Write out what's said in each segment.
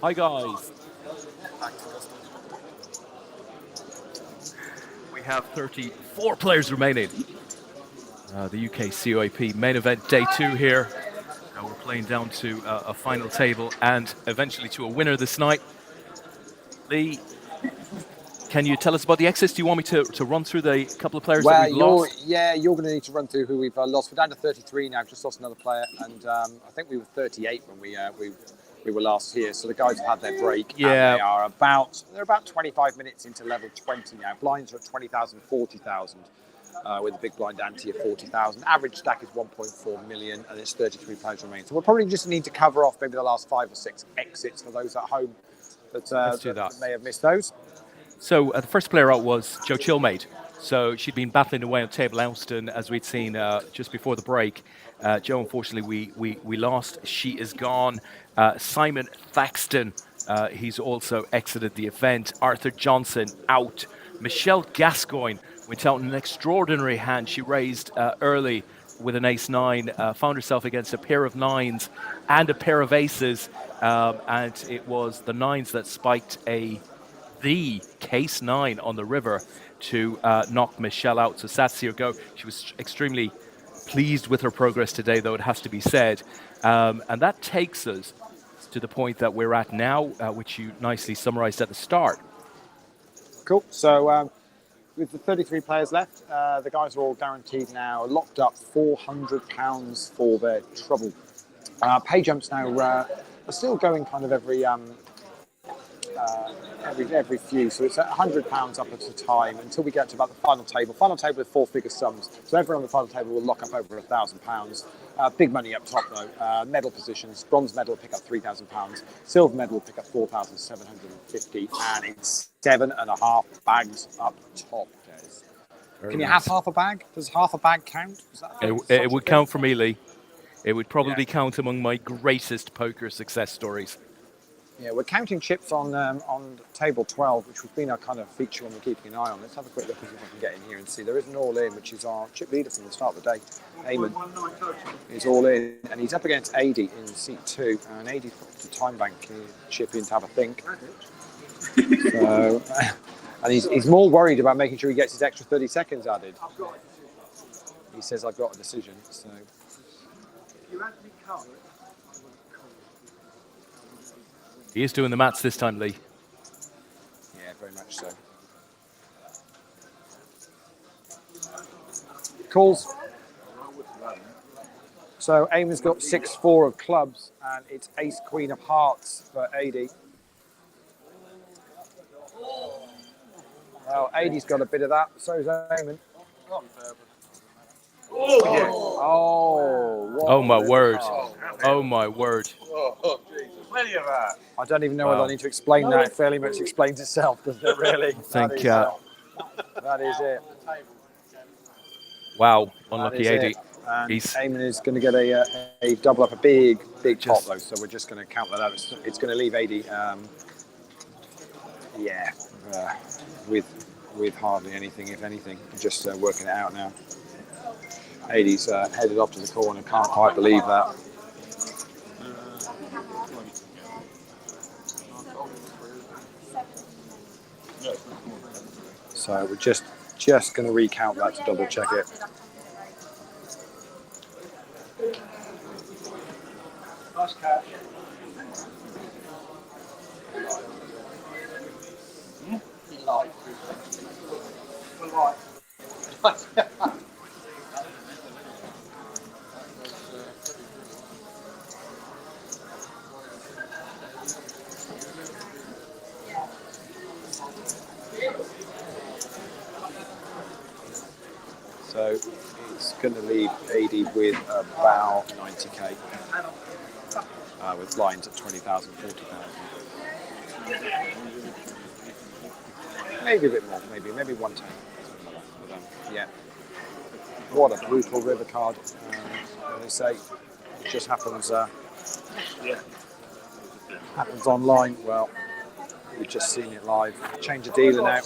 Hi guys. We have 34 players remaining. The UKCOAP main event day 2 here. We're playing down to a final table and eventually to a winner this night. Lee, can you tell us about the exits? Do you want me to run through the couple of players that we've lost? You're going to need to run through who we've lost. We're down to 33 now. Just lost another player, and I think we were 38 when we were last here. So the guys have had their break. Yeah. And they're about 25 minutes into level 20 now. Blinds are at 20,000, 40,000. With a big blind ante of 40,000. Average stack is 1.4 million, and it's 33 players remaining. So we'll probably just need to cover off maybe the last 5 or 6 exits for those at home that may have missed those. So the first player out was Jo Chilmade. So she'd been battling away on Table Elston, as we'd seen just before the break. Jo, unfortunately, we lost. She is gone. Simon Thaxton, he's also exited the event. Arthur Johnson, out. Michelle Gascoigne went out in an extraordinary hand. She raised early with an ace-9, found herself against a pair of 9s and a pair of aces, and it was the 9s that spiked the case 9 on the river to knock Michelle out. So sad to see her go. She was extremely pleased with her progress today, though it has to be said. And that takes us to the point that we're at now, which you nicely summarized at the start. Cool. So with the 33 players left, the guys are all guaranteed now, locked up £400 for their trouble. Pay jumps now are still going kind of every few, so it's at £100 up at a time until we get to about the final table. Final table with 4-figure sums, so everyone on the final table will lock up over £1,000. Big money up top though. Medal positions: bronze medal will pick up £3,000, silver medal will pick up £4,750, and it's 7.5 bags up top. Can you have half a bag? Does half a bag count? It would count for me, Lee. It would probably count among my greatest poker success stories. Yeah, we're counting chips on table 12, which has been our kind of feature when we're keeping an eye on. Let's have a quick look and see if I can get in here and see. There is an all-in, which is our chip leader from the start of the day. Eamon is all in, and he's up against Adi in seat 2, and Adi's got the time bank chip in to have a think. So, and he's more worried about making sure he gets his extra 30 seconds added. He says, "I've got a decision." So. He is doing the maths this time, Lee. Yeah, very much so. Calls. So Eamon's got 6-4 of clubs, and it's ace queen of hearts for Adi. Well, Adi's got a bit of that, so's Eamon. Oh my word. Oh my word. I don't even know whether I need to explain that. It fairly much explains itself, doesn't it, really? I think, that is it. Wow, unlucky Adi. And Eamon is going to get a double up, a big pot, though, so we're just going to count that out. It's going to leave Adi, with hardly anything, if anything. Just working it out now. Adi's headed up to the corner, can't quite believe that. So we're just going to recount that to double check it. Nice catch. So it's going to leave AD with about 90k, with blinds at 20,000, 40,000. Maybe a bit more, maybe 110. Yeah. What a brutal river card. As they say, it just happens online. Well, we've just seen it live. Change of dealer now.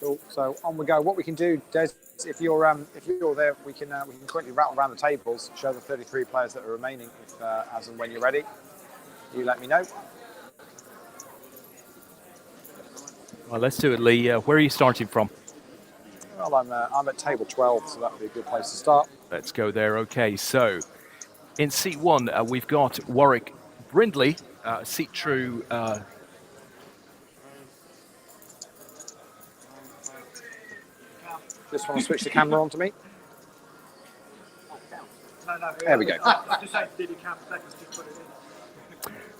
Cool. So on we go. What we can do, Des, if you're there, we can quickly rattle around the tables, show the 33 players that are remaining, as and when you're ready. You let me know. Well, let's do it, Lee. Where are you starting from? Well, I'm at table 12, so that would be a good place to start. Let's go there. Okay, so in seat 1, we've got Warwick Brindley, seat true. Just want to switch the camera on to me. There we go.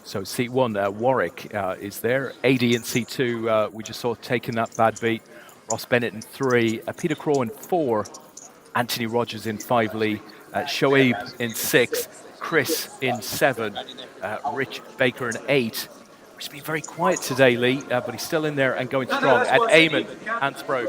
So seat 1, Warwick is there. AD in seat 2, we just saw taking that bad beat. Ross Bennett in 3, Peter Crow in 4, Anthony Rogers in 5, Lee, Shoaib in 6, Chris in 7, Rich Baker in 8. He's been very quiet today, Lee, but he's still in there and going strong. And Eamon Hansbrough,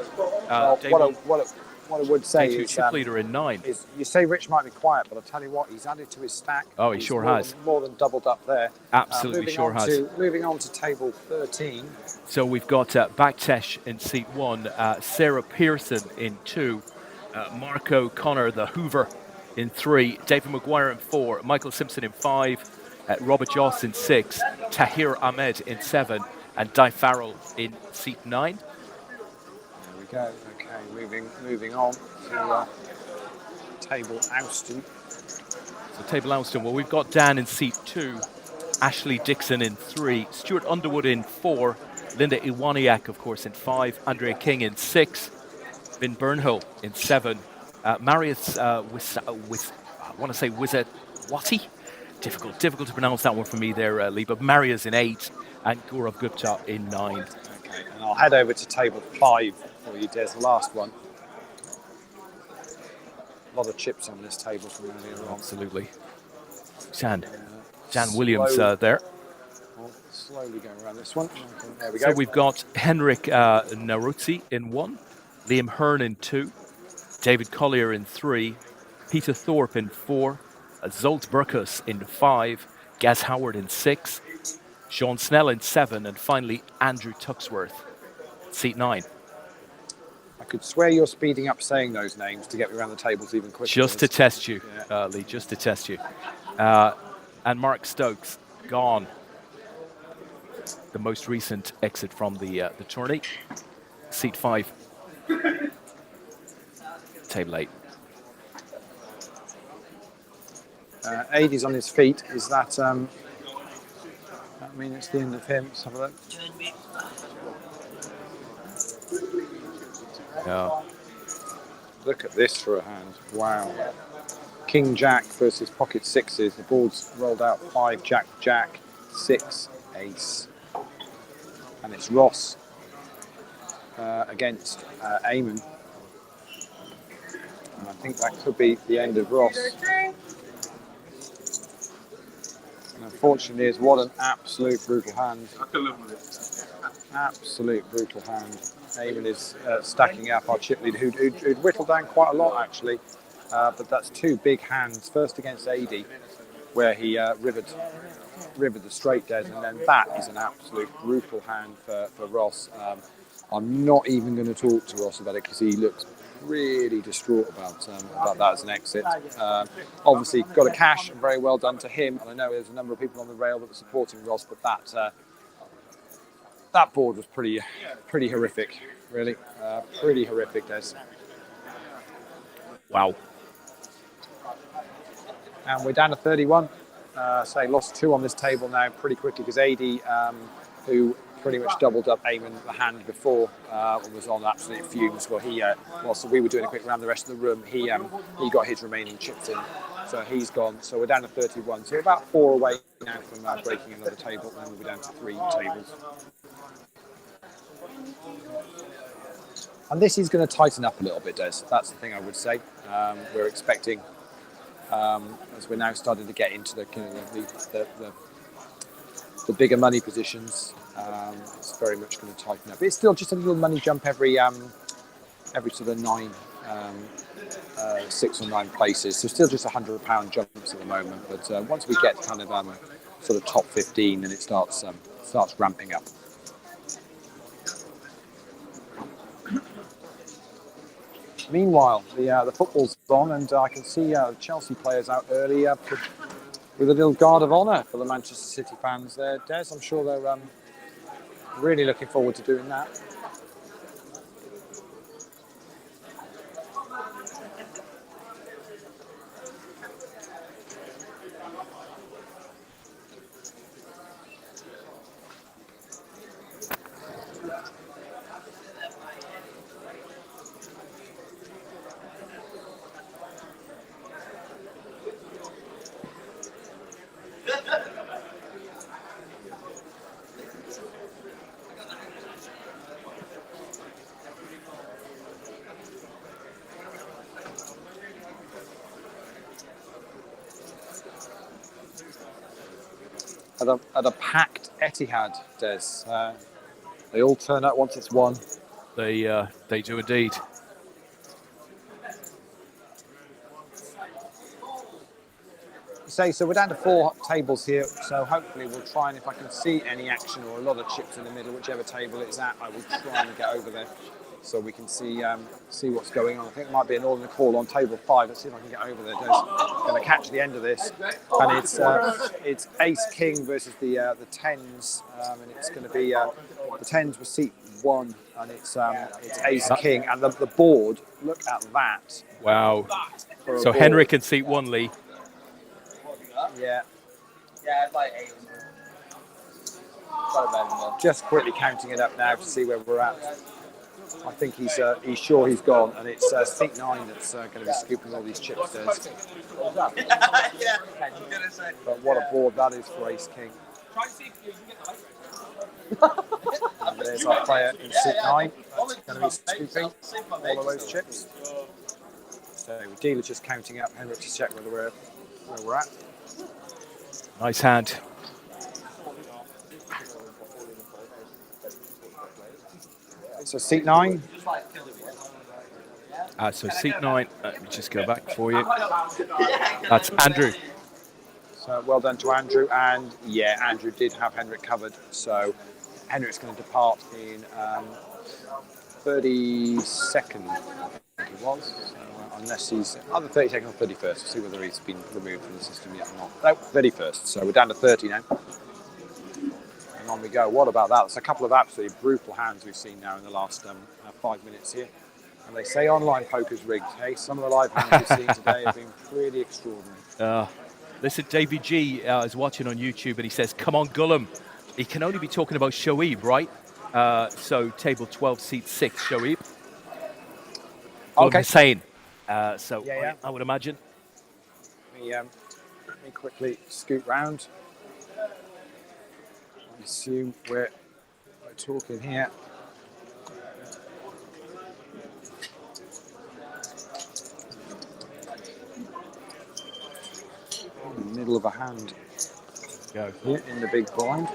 what I would say is chip leader in 9. You say Rich might be quiet, but I'll tell you what, he's added to his stack. Oh, he sure has. More than doubled up there. Absolutely sure has. Moving on to table 13. So we've got Backtesh in seat 1, Sarah Pearson in 2, Marco Connor, the Hoover, in 3, David Maguire in 4, Michael Simpson in 5, Robert Joss in 6, Tahir Ahmed in 7, and Di Farrell in seat 9. There we go. Okay, moving on to table Ouston. So table Ouston, well, we've got Dan in seat 2, Ashley Dixon in 3, Stuart Underwood in 4, Linda Iwaniak, of course, in 5, Andrea King in 6, Vin Burnhill in 7, Marius I want to say Wizawati. Difficult to pronounce that one for me there, Lee, but Marius in 8, and Gaurav Gupta in 9. Okay, and I'll head over to table 5 for you, Des, the last one. A lot of chips on this table from earlier on. Absolutely. Jan Williams there. I'll slowly go around this one. There we So go. we've got Henrik Naruzzi in 1, Liam Hearn in 2, David Collier in 3, Peter Thorpe in 4, Zolt Burkus in 5, Gaz Howard in 6, Sean Snell in 7, and finally Andrew Tuxworth, seat 9. I could swear you're speeding up saying those names to get me around the tables even quicker. Just to test you, Lee, just to test you. And Mark Stokes, gone. The most recent exit from the tourney. Seat 5. Table 8. Aidey's on his feet. Is that, I mean, it's the end of him. Let's have a look. Yeah. Look at this for a hand. Wow. King Jack versus pocket sixes. The board's rolled out 5 Jack Jack, 6 Ace. And it's Ross against Eamon. And I think that could be the end of Ross. And unfortunately, it's what an absolute brutal hand. I can live with it. Absolute brutal hand. Eamon is stacking up our chip lead, who'd whittled down quite a lot actually. But that's 2 big hands. First against AD, where he rivered the straight dead, and then that is an absolute brutal hand for Ross. I'm not even going to talk to Ross about it because he looks really distraught about that as an exit. Obviously got a cash, and very well done to him. And I know there's a number of people on the rail that were supporting Ross, but that board was pretty horrific, really. Pretty horrific, Des. Wow. And we're down to 31. So lost 2 on this table now pretty quickly because AD, who pretty much doubled up Eamon the hand before, was on absolute fumes. Well, whilst we were doing a quick round the rest of the room, he got his remaining chips in, so he's gone. So we're down to 31. So we're about 4 away now from breaking another table, and then we'll be down to 3 tables. And this is going to tighten up a little bit, Des. That's the thing I would say. We're expecting, as we're now starting to get into the bigger money positions, it's very much going to tighten up. It's still just a little money jump every sort of 9, 6 or 9 places. So still just £100 jumps at the moment. But once we get kind of sort of top 15, then it starts ramping up. Meanwhile, the football's on, and I can see Chelsea players out early with a little guard of honour for the Manchester City fans there. Des, I'm sure they're really looking forward to doing that. At a packed Etihad, Des. They all turn up once it's won. They do indeed. So we're down to 4 tables here, so hopefully we'll try, and if I can see any action or a lot of chips in the middle, whichever table it's at, I will try and get over there so we can see what's going on. I think there might be an all in the call on table 5. Let's see if I can get over there. I'm going to catch the end of this, and it's Ace King versus the tens, and it's going to be the tens with seat 1, and it's Ace King, and the board. Look at that! Wow. So Henrik in seat 1, Lee. Yeah. Yeah, it's like 8. Just quickly counting it up now to see where we're at. I think he's sure he's gone, and it's seat 9 that's going to be scooping all these chips. Yeah. But what a board that is for Ace King. And there's our player in seat 9 that's going to be scooping all of those chips. So the dealer's just counting up Henrik to check where we're at. Nice hand. So seat 9. So seat 9, let me just go back for you. That's Andrew. So well done to Andrew. And yeah, Andrew did have Henrik covered. So Henrik's going to depart in 32nd, I think it was. So, unless he's either 32nd or 31st. We'll see whether he's been removed from the system yet or not. No, 31st. So we're down to 30 now. And on we go. What about that? It's a couple of absolutely brutal hands we've seen now in the last 5 minutes here. And they say online poker's rigged. Hey, some of the live hands we've seen today have been pretty extraordinary. Listen, David G is watching on YouTube, and he says, "Come on, Gullum." He can only be talking about Shoaib, right? So table 12, seat 6, Shoaib. Okay. Hussein. Yeah. I would imagine. Let me quickly scoot round. I assume we're talking here. In the middle of a hand. Go. Here in the big blind.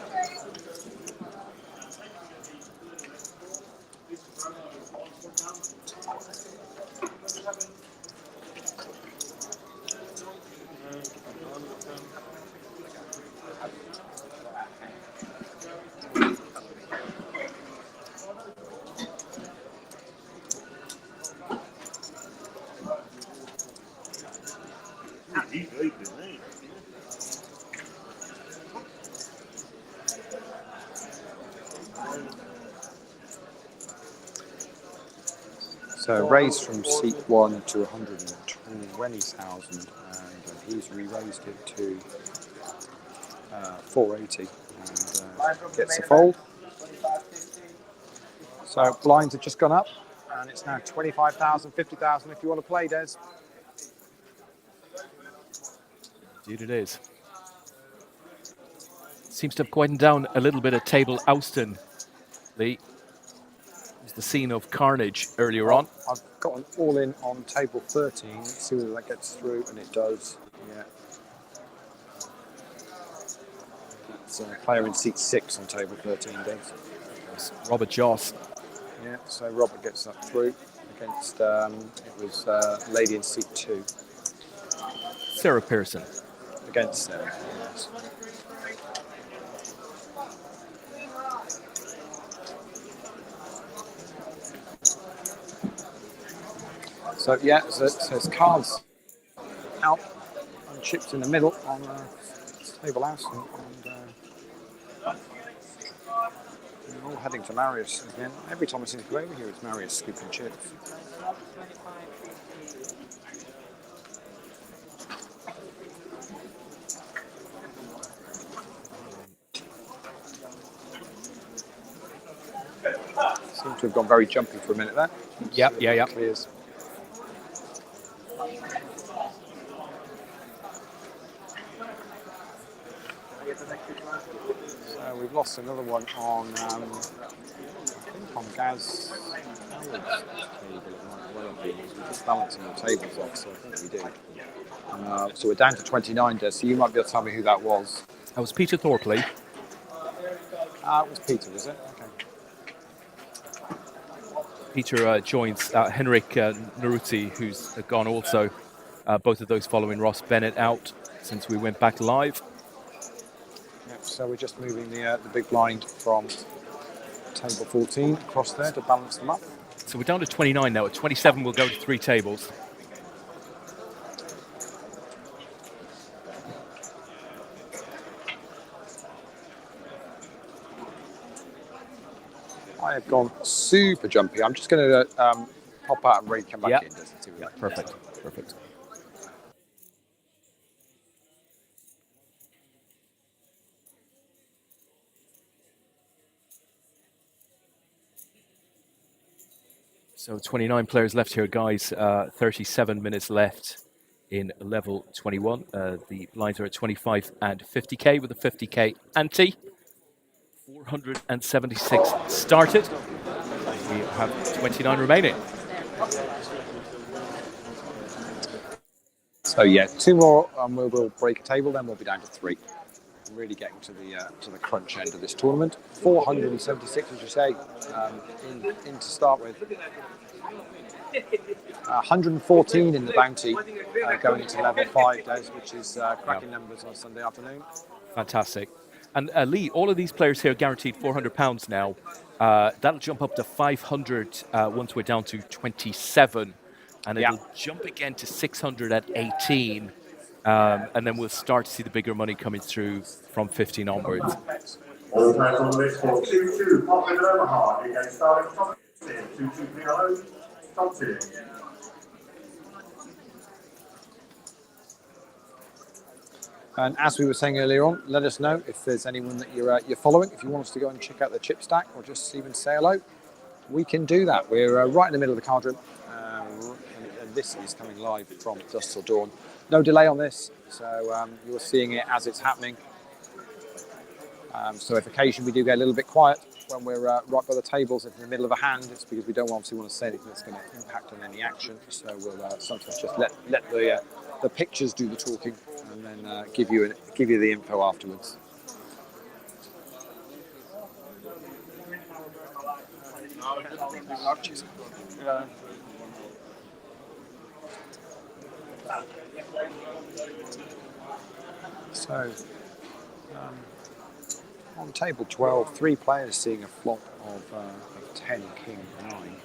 So raised from seat 1 to 120,000, and he's re-raised it to 480 and gets a fold. So blinds have just gone up, and it's now 25,000, 50,000 if you want to play, Des. Indeed it is. Seems to have quietened down a little bit at table Austin, Lee. It was the scene of carnage earlier on. I've got an all-in on table 13. Let's see whether that gets through, and it does. Yeah. It's a player in seat 6 on table 13, Des. Robert Joss. Yeah, so Robert gets that through against, it was lady in seat 2. Sarah Pearson. Against Sarah, yes. So yeah, so it's cards out and chips in the middle on table house, and we're all heading to Marius again. Every time I seem to go over here, it's Marius scooping chips. Seems to have gone very jumpy for a minute there. Yep, yeah. Clears. So we've lost another one on, I think on Gaz Howard's table. It might well have been. We're just balancing the tables off, so I think we did. So we're down to 29, Des, so you might be able to tell me who that was. That was Peter Thorpley. It was Peter, was it? Okay. Peter joins Henrik Naruti, who's gone also. Both of those following Ross Bennett out since we went back live. Yep, so we're just moving the big blind from table 14 across there to balance them up. So we're down to 29 now. At 27, we'll go to 3 tables. I have gone super jumpy. I'm just going to pop out and ready to come back in. Yeah, perfect. So 29 players left here, guys. 37 minutes left in level 21. The blinds are at 25 and 50k with a 50k ante. 476 started. We have 29 remaining. So yeah, 2 more and we'll break a table, then we'll be down to 3. Really getting to the crunch end of this tournament. 476, as you say, in to start with. 114 in the bounty going into level 5 days, which is cracking numbers on a Sunday afternoon. Fantastic. And Lee, all of these players here are guaranteed £400 now. That'll jump up to 500 once we're down to 27. And it'll jump again to 600 at 18. And then we'll start to see the bigger money coming through from 15 onwards. All players on the list for 2-2, Pop in Omaha against Starling Top Tier, 2-2 PLO, Top Tier. And as we were saying earlier on, let us know if there's anyone that you're following. If you want us to go and check out the chip stack or just even say hello, we can do that. We're right in the middle of the card room, and this is coming live from dusk till dawn. No delay on this, so you're seeing it as it's happening. So if occasionally we do get a little bit quiet when we're right by the tables, if in the middle of a hand, it's because we don't obviously want to say anything that's going to impact on any action. So we'll sometimes just let the pictures do the talking, and then give you the info afterwards. So on table 12, 3 players seeing a flop of 10, king, 9.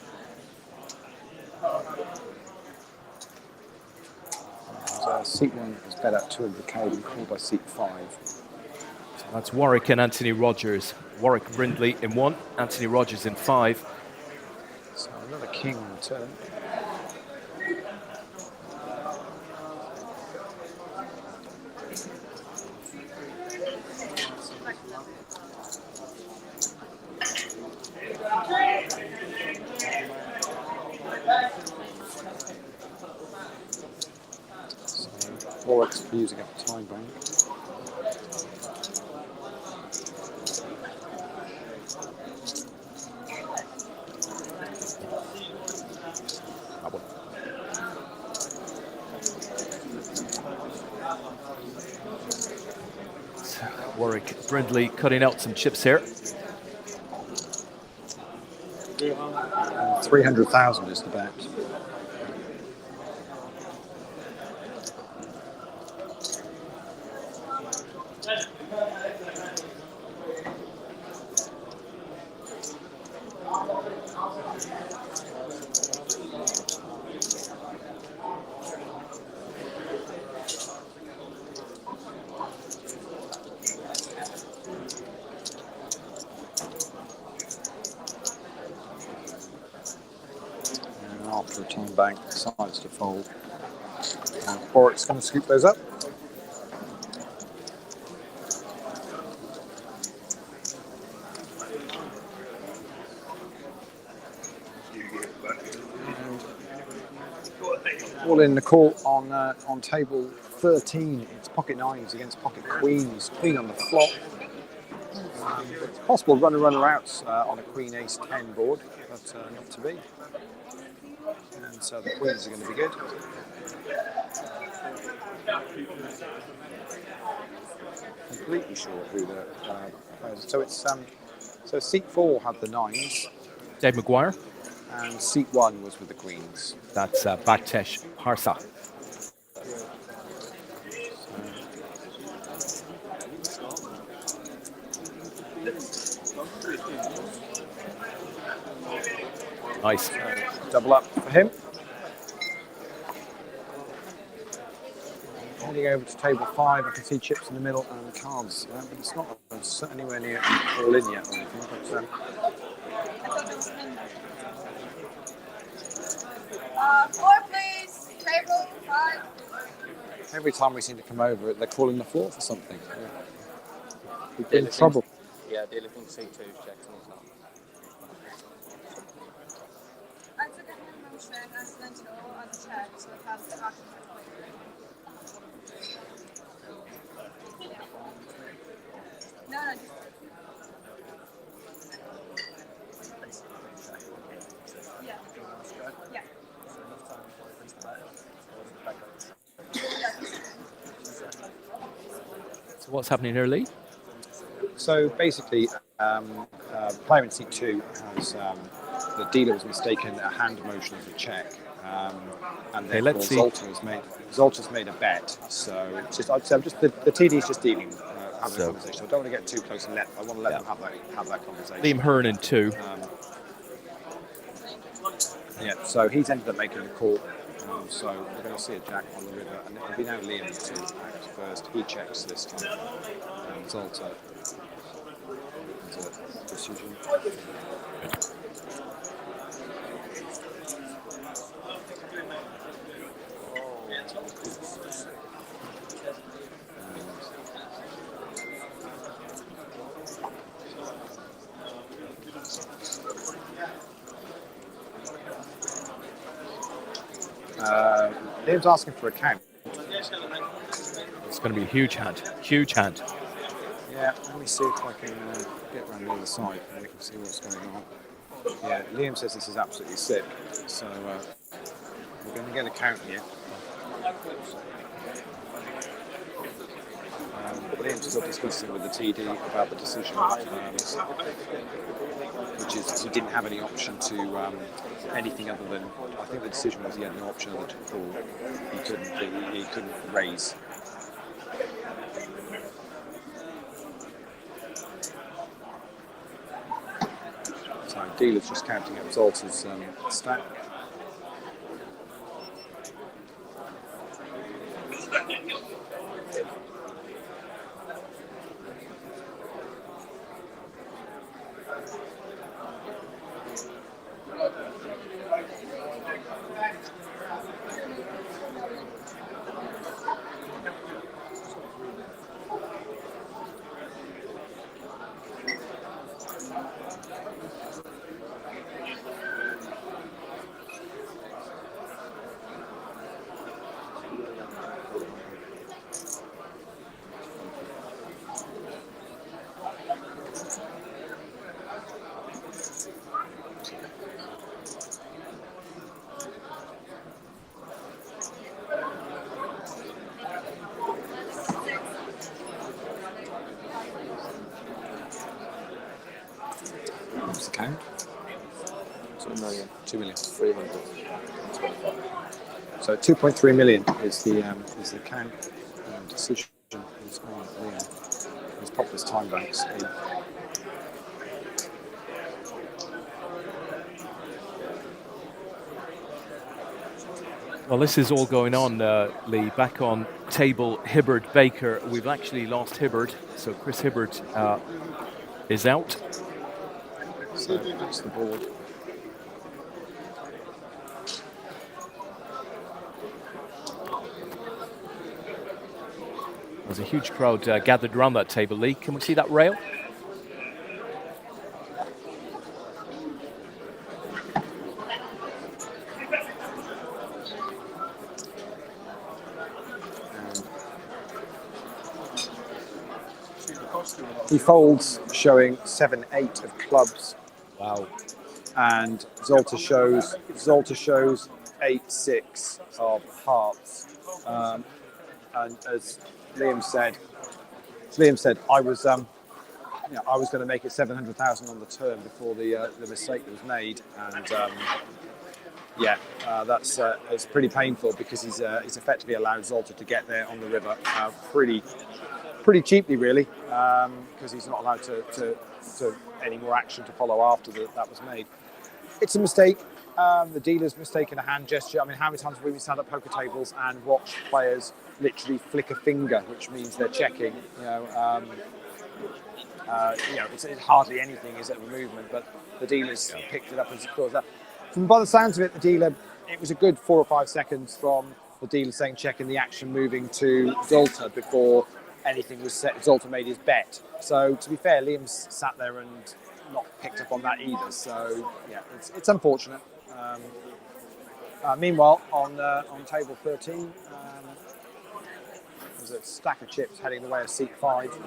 Seat 1 is bet at 200k and called by seat 5. So that's Warwick and Anthony Rogers. Warwick Brindley in 1, Anthony Rogers in 5. So another king on the turn. Warwick's using up time bank. Warwick Brindley cutting out some chips here. 300,000 is the bet. for a time bank, decides to fold. Boric's going to scoop those up. All in the call on table 13. It's pocket nines against pocket queens. Queen on the flop. It's possible runner outs on a queen ace 10 board, but not to be. And so the queens are going to be good. Completely sure who the players. So it's so seat 4 had the nines. Dave Maguire. And seat 1 was with the queens. That's Baktesh Harsa. Nice. Double up for him. Heading over to table 5, I can see chips in the middle and cards, but it's not anywhere near all in yet or anything. But, 4 please, table 5. every time we seem to come over, they're calling the 4 for something. We've been in trouble. Yeah, the only thing C2 is checked and it's not. I took a hand motion accidental on the check, so I passed it back to my player. No, just. Yeah. Yeah. So what's happening here, Lee? So basically, player in seat 2 has the dealer was mistaken a hand motion as a check, and Okay, therefore let's see. Zolta's made a bet. So it's just I'd say the TD is just dealing, having a conversation. I don't want to get too close and I want to let them have that conversation. Liam Hearn in 2. Yeah, so he's ended up making the call. So we're going to see a jack on the river, and it'll be now Liam to act first. He checks this time. Zolta has a decision. Liam's asking for a count. It's going to be a huge hand. Huge hand. Yeah, let me see if I can get around the other side and we can see what's going on. Yeah, Liam says this is absolutely sick, so we're going to get a count here. Liam's still discussing with the TD about the decision, which is he didn't have any option to anything other than, I think the decision was he had no option other to call. He couldn't raise. So dealer's just counting up Zolta's stack. What's the count? 2 million. 2 million. 325. So 2.3 million is the count. Decision is on Liam. He's popped his time banks. Well, this is all going on, Lee. Back on table, Hibbard Baker. We've actually lost Hibbard, so Chris Hibbard is out. So that's the board. There's a huge crowd gathered around that table, Lee. Can we see that rail? He folds showing 7-8 of clubs. Wow. And Zolta shows 8-6 of hearts. And as Liam said, I was going to make it 700,000 on the turn before the mistake was made, and that's it's pretty painful because he's effectively allowed Zolta to get there on the river pretty cheaply, really, because he's not allowed to any more action to follow after that was made. It's a mistake. The dealer's mistaken a hand gesture. I mean, how many times have we stand at poker tables and watched players literally flick a finger, which means they're checking? It's hardly anything, is it, of a movement, but the dealer's picked it up and caused that. From by the sounds of it, it was a good 4 or 5 seconds from the dealer saying check and the action moving to Zolta before anything was set. Zolta made his bet. So to be fair, Liam's sat there and not picked up on that either. So yeah, it's unfortunate. Meanwhile, on table 13, there's a stack of chips heading the way of seat 5.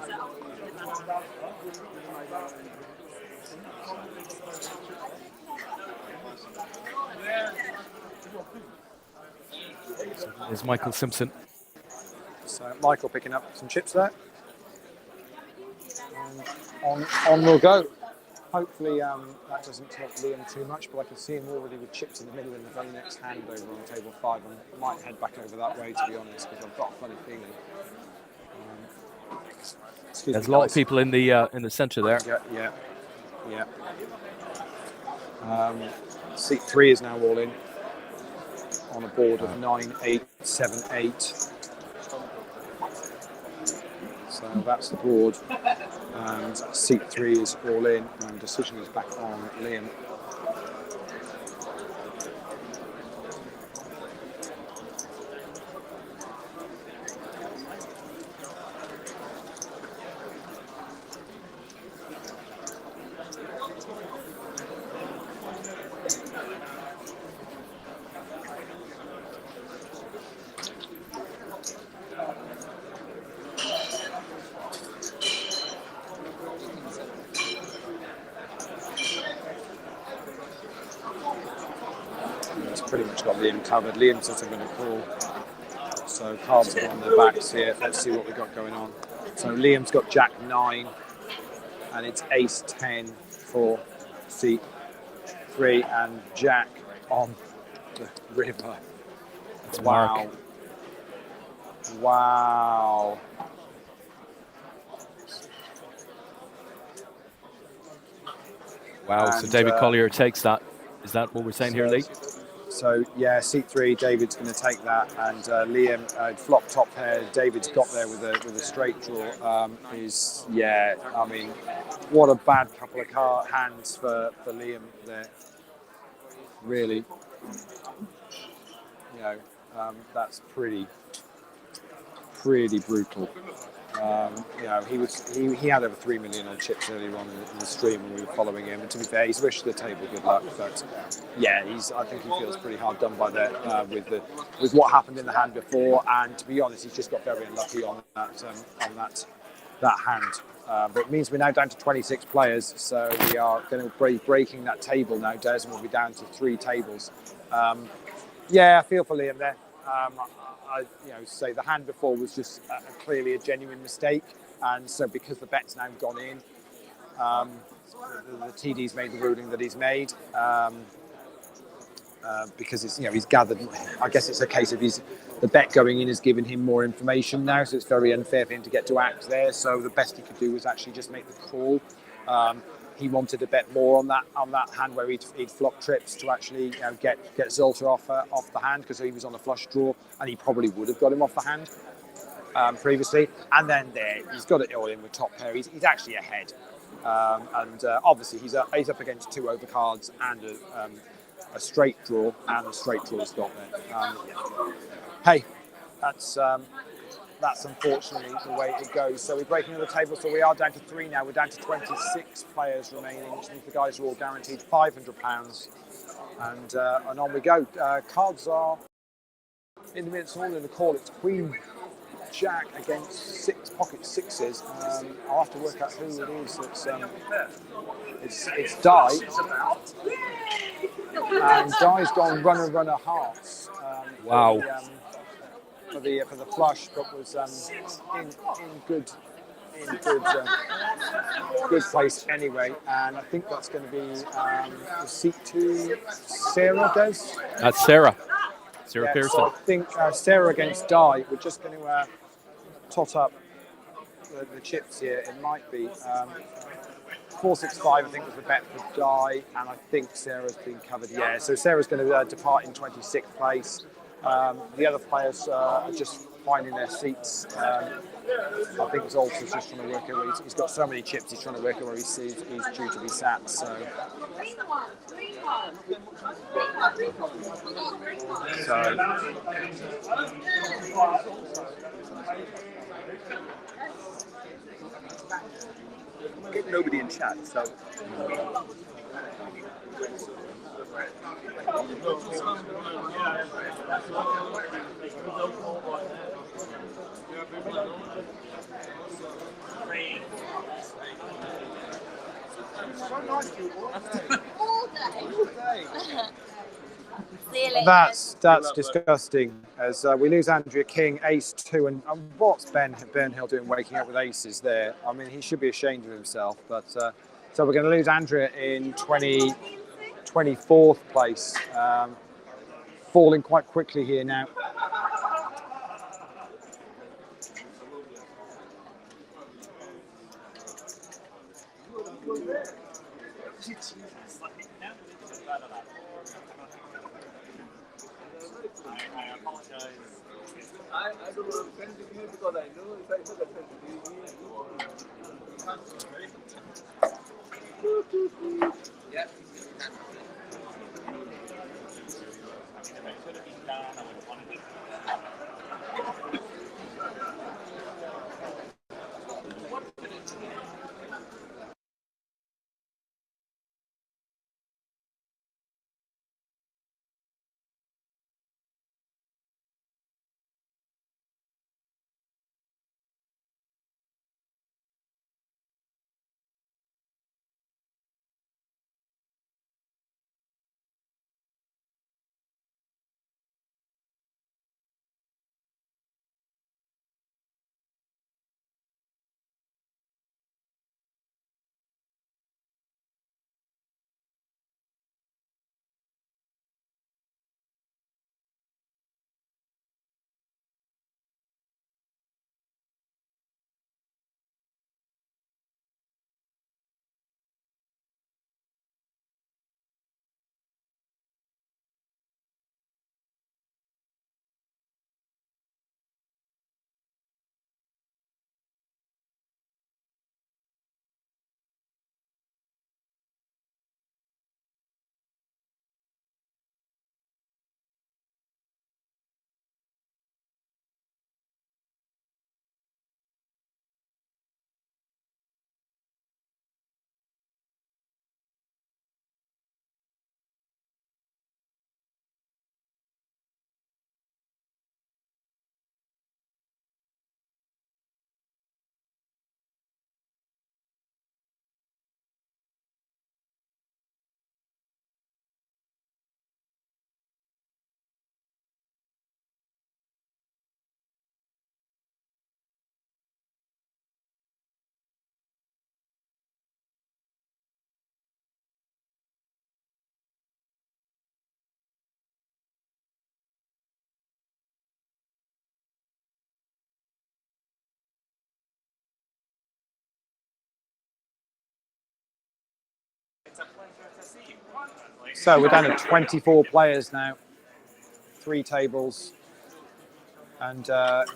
There's Michael Simpson. So Michael picking up some chips there. And on we'll go. Hopefully that doesn't tilt Liam too much, but I can see him already with chips in the middle in the very next hand over on table 5. I might head back over that way, to be honest, because I've got a funny feeling. There's a lot of people in the centre there. Yeah. Seat 3 is now all in on a board of 9, 8, 7, 8. So that's the board, and seat 3 is all in, and decision is back on Liam. Pretty much got Liam covered. Liam says I'm going to call. So cards are on their backs here. Let's see what we've got going on. So Liam's got Jack 9, and it's Ace 10 for seat 3, and Jack on the river. That's Mark. Wow. Wow. So David Collier takes that. Is that what we're saying here, Lee? So yeah, seat 3, David's going to take that, and Liam flop top pair. David's got there with a straight draw. I mean, what a bad couple of hands for Liam there. Really, that's pretty brutal. He had over 3 million on chips earlier on in the stream when we were following him. And to be fair, he's wished the table good luck. But yeah, I think he feels pretty hard done by that with what happened in the hand before. And to be honest, he's just got very unlucky on that hand. But it means we're now down to 26 players, so we are going to be breaking that table now, Des, and we'll be down to 3 tables. I feel for Liam there. Say the hand before was just clearly a genuine mistake, and so because the bet's now gone in, the TD's made the ruling that he's made, because it's he's gathered. I guess it's a case of the bet going in has given him more information now, so it's very unfair for him to get to act there. So the best he could do was actually just make the call. He wanted to bet more on that hand where he'd flop trips to actually get Zolta off the hand, because he was on a flush draw and he probably would have got him off the hand previously. And then there he's got it all in with top pair. He's actually ahead, and obviously he's up against 2 overcards and a straight draw, and the straight draw he's got there. Hey, that's that's unfortunately the way it goes. So we're breaking another table, so we are down to 3 now. We're down to 26 players remaining, which means the guys are all guaranteed £500. And on we go. Cards are in the minutes all in the call. It's Queen Jack against 6 pocket sixes. I'll have to work out who it is. It's Di, and Di's gone runner hearts. Wow. For the flush, but was in good place anyway. And I think that's going to be seat 2, Sarah Des. That's Sarah. Sarah Yeah, Pearson. so I think Sarah against Di. We're just going to tot up the chips here. It might be 465. I think was the bet for Di, and I think Sarah's been covered. Yeah, so Sarah's going to depart in 26th place. The other players are just finding their seats. I think Zolta's just trying to work out where he's got so many chips. He's trying to work out where he's due to be sat. So. Get nobody in chat, so. That's disgusting. As we lose Andrea King, ace 2, and what's Ben Hill doing waking up with aces there? I mean, he should be ashamed of himself. But so we're going to lose Andrea in 24th place, falling quite quickly here now. I apologize. I don't know if friends with you because I know if I know that friends with you. Yeah. So we're down to 24 players now, 3 tables, and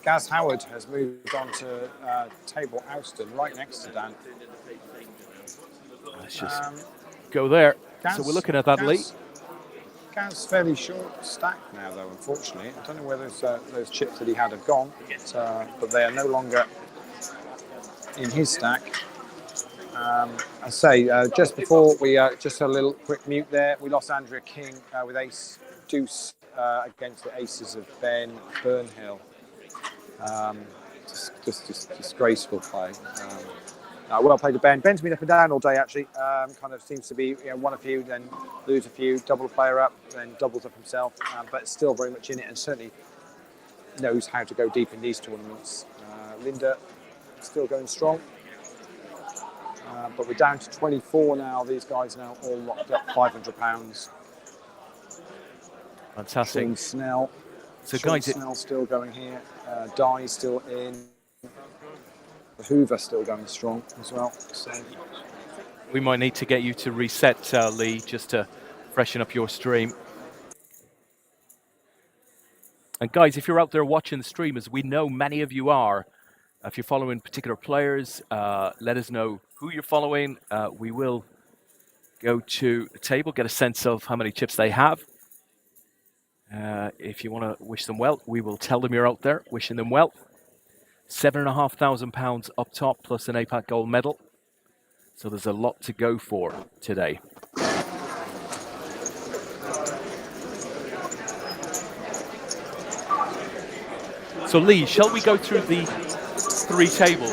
Gaz Howard has moved on to table Austin, right next to Dan. Let's just go there. So we're looking at that lead. Gaz fairly short stack now, though, unfortunately. I don't know where those chips that he had have gone, but they are no longer in his stack. I say, just before we, just a little quick mute there, we lost Andrea King with ace deuce against the aces of Ben Burnhill. Just disgraceful play. Well played to Ben. Ben's been up and down all day, actually. Kind of seems to be won a few, then lose a few, double a player up, then doubles up himself, but still very much in it and certainly knows how to go deep in these tournaments. Linda still going strong. But we're down to 24 now. These guys now all locked up £500. Fantastic. Sean Snell. So Sean guys, Snell still going here. Dye still in. The Hoover still going strong as well. So we might need to get you to reset, Lee, just to freshen up your stream. And guys, if you're out there watching the stream, as we know many of you are, if you're following particular players, let us know who you're following. We will go to the table, get a sense of how many chips they have. If you want to wish them well, we will tell them you're out there wishing them well. £7,500 up top, plus an APAC gold medal. So there's a lot to go for today. So Lee, shall we go through the 3 tables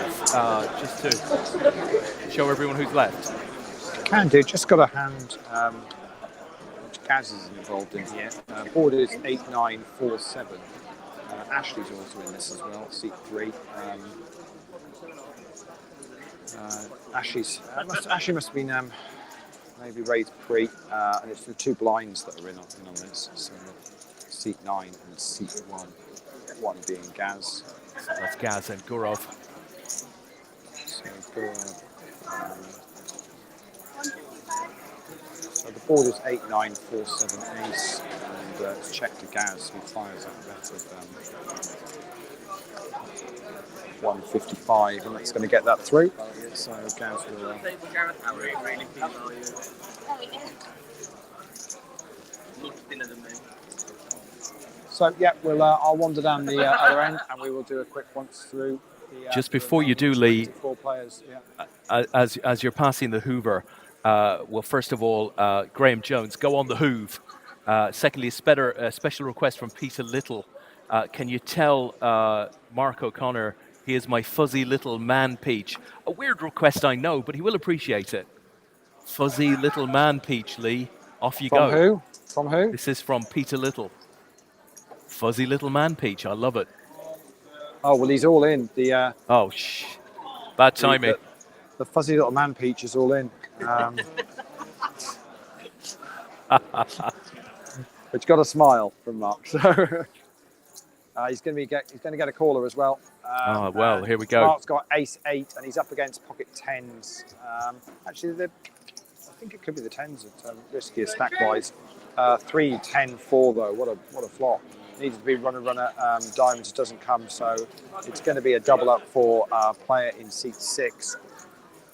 just to show everyone who's left? can do. Just got a hand. Gaz is involved in here. Board is 8947. Ashley's also in this as well, seat 3. Ashley must have been maybe raised pre, and it's the 2 blinds that are in on this. So seat 9 and seat 1. 1 being Gaz. So that's Gaz and Gurov. So Gurov. So the board is 8947 ace, and it's check to Gaz, who fires at a bet of 155, and that's going to get that through. So Gaz will. So yeah, we'll. I'll wander down the other end, and we will do a quick once through. Just before you do, Lee, 4 players. Yeah. as you're passing the Hoover, well, first of all, Graham Jones, go on the Hoove. Secondly, a special request from Peter Little. Can you tell Mark O'Connor he is my fuzzy little man peach? A weird request, I know, but he will appreciate it. Fuzzy little man peach, Lee. Off you go. From who? From who? This is from Peter Little. Fuzzy little man peach. I love it. Oh, well, he's all in. The bad timing. The fuzzy little man peach is all in. But you got a smile from Mark. So he's going to get a caller as well. Well, here we go. Mark's got ace 8, and he's up against pocket 10s. Actually, I think it could be the 10s at riskier stack wise. 3, 10, 4 though. What a flop. Needed to be runner. Diamonds doesn't come, so it's going to be a double up for player in seat 6.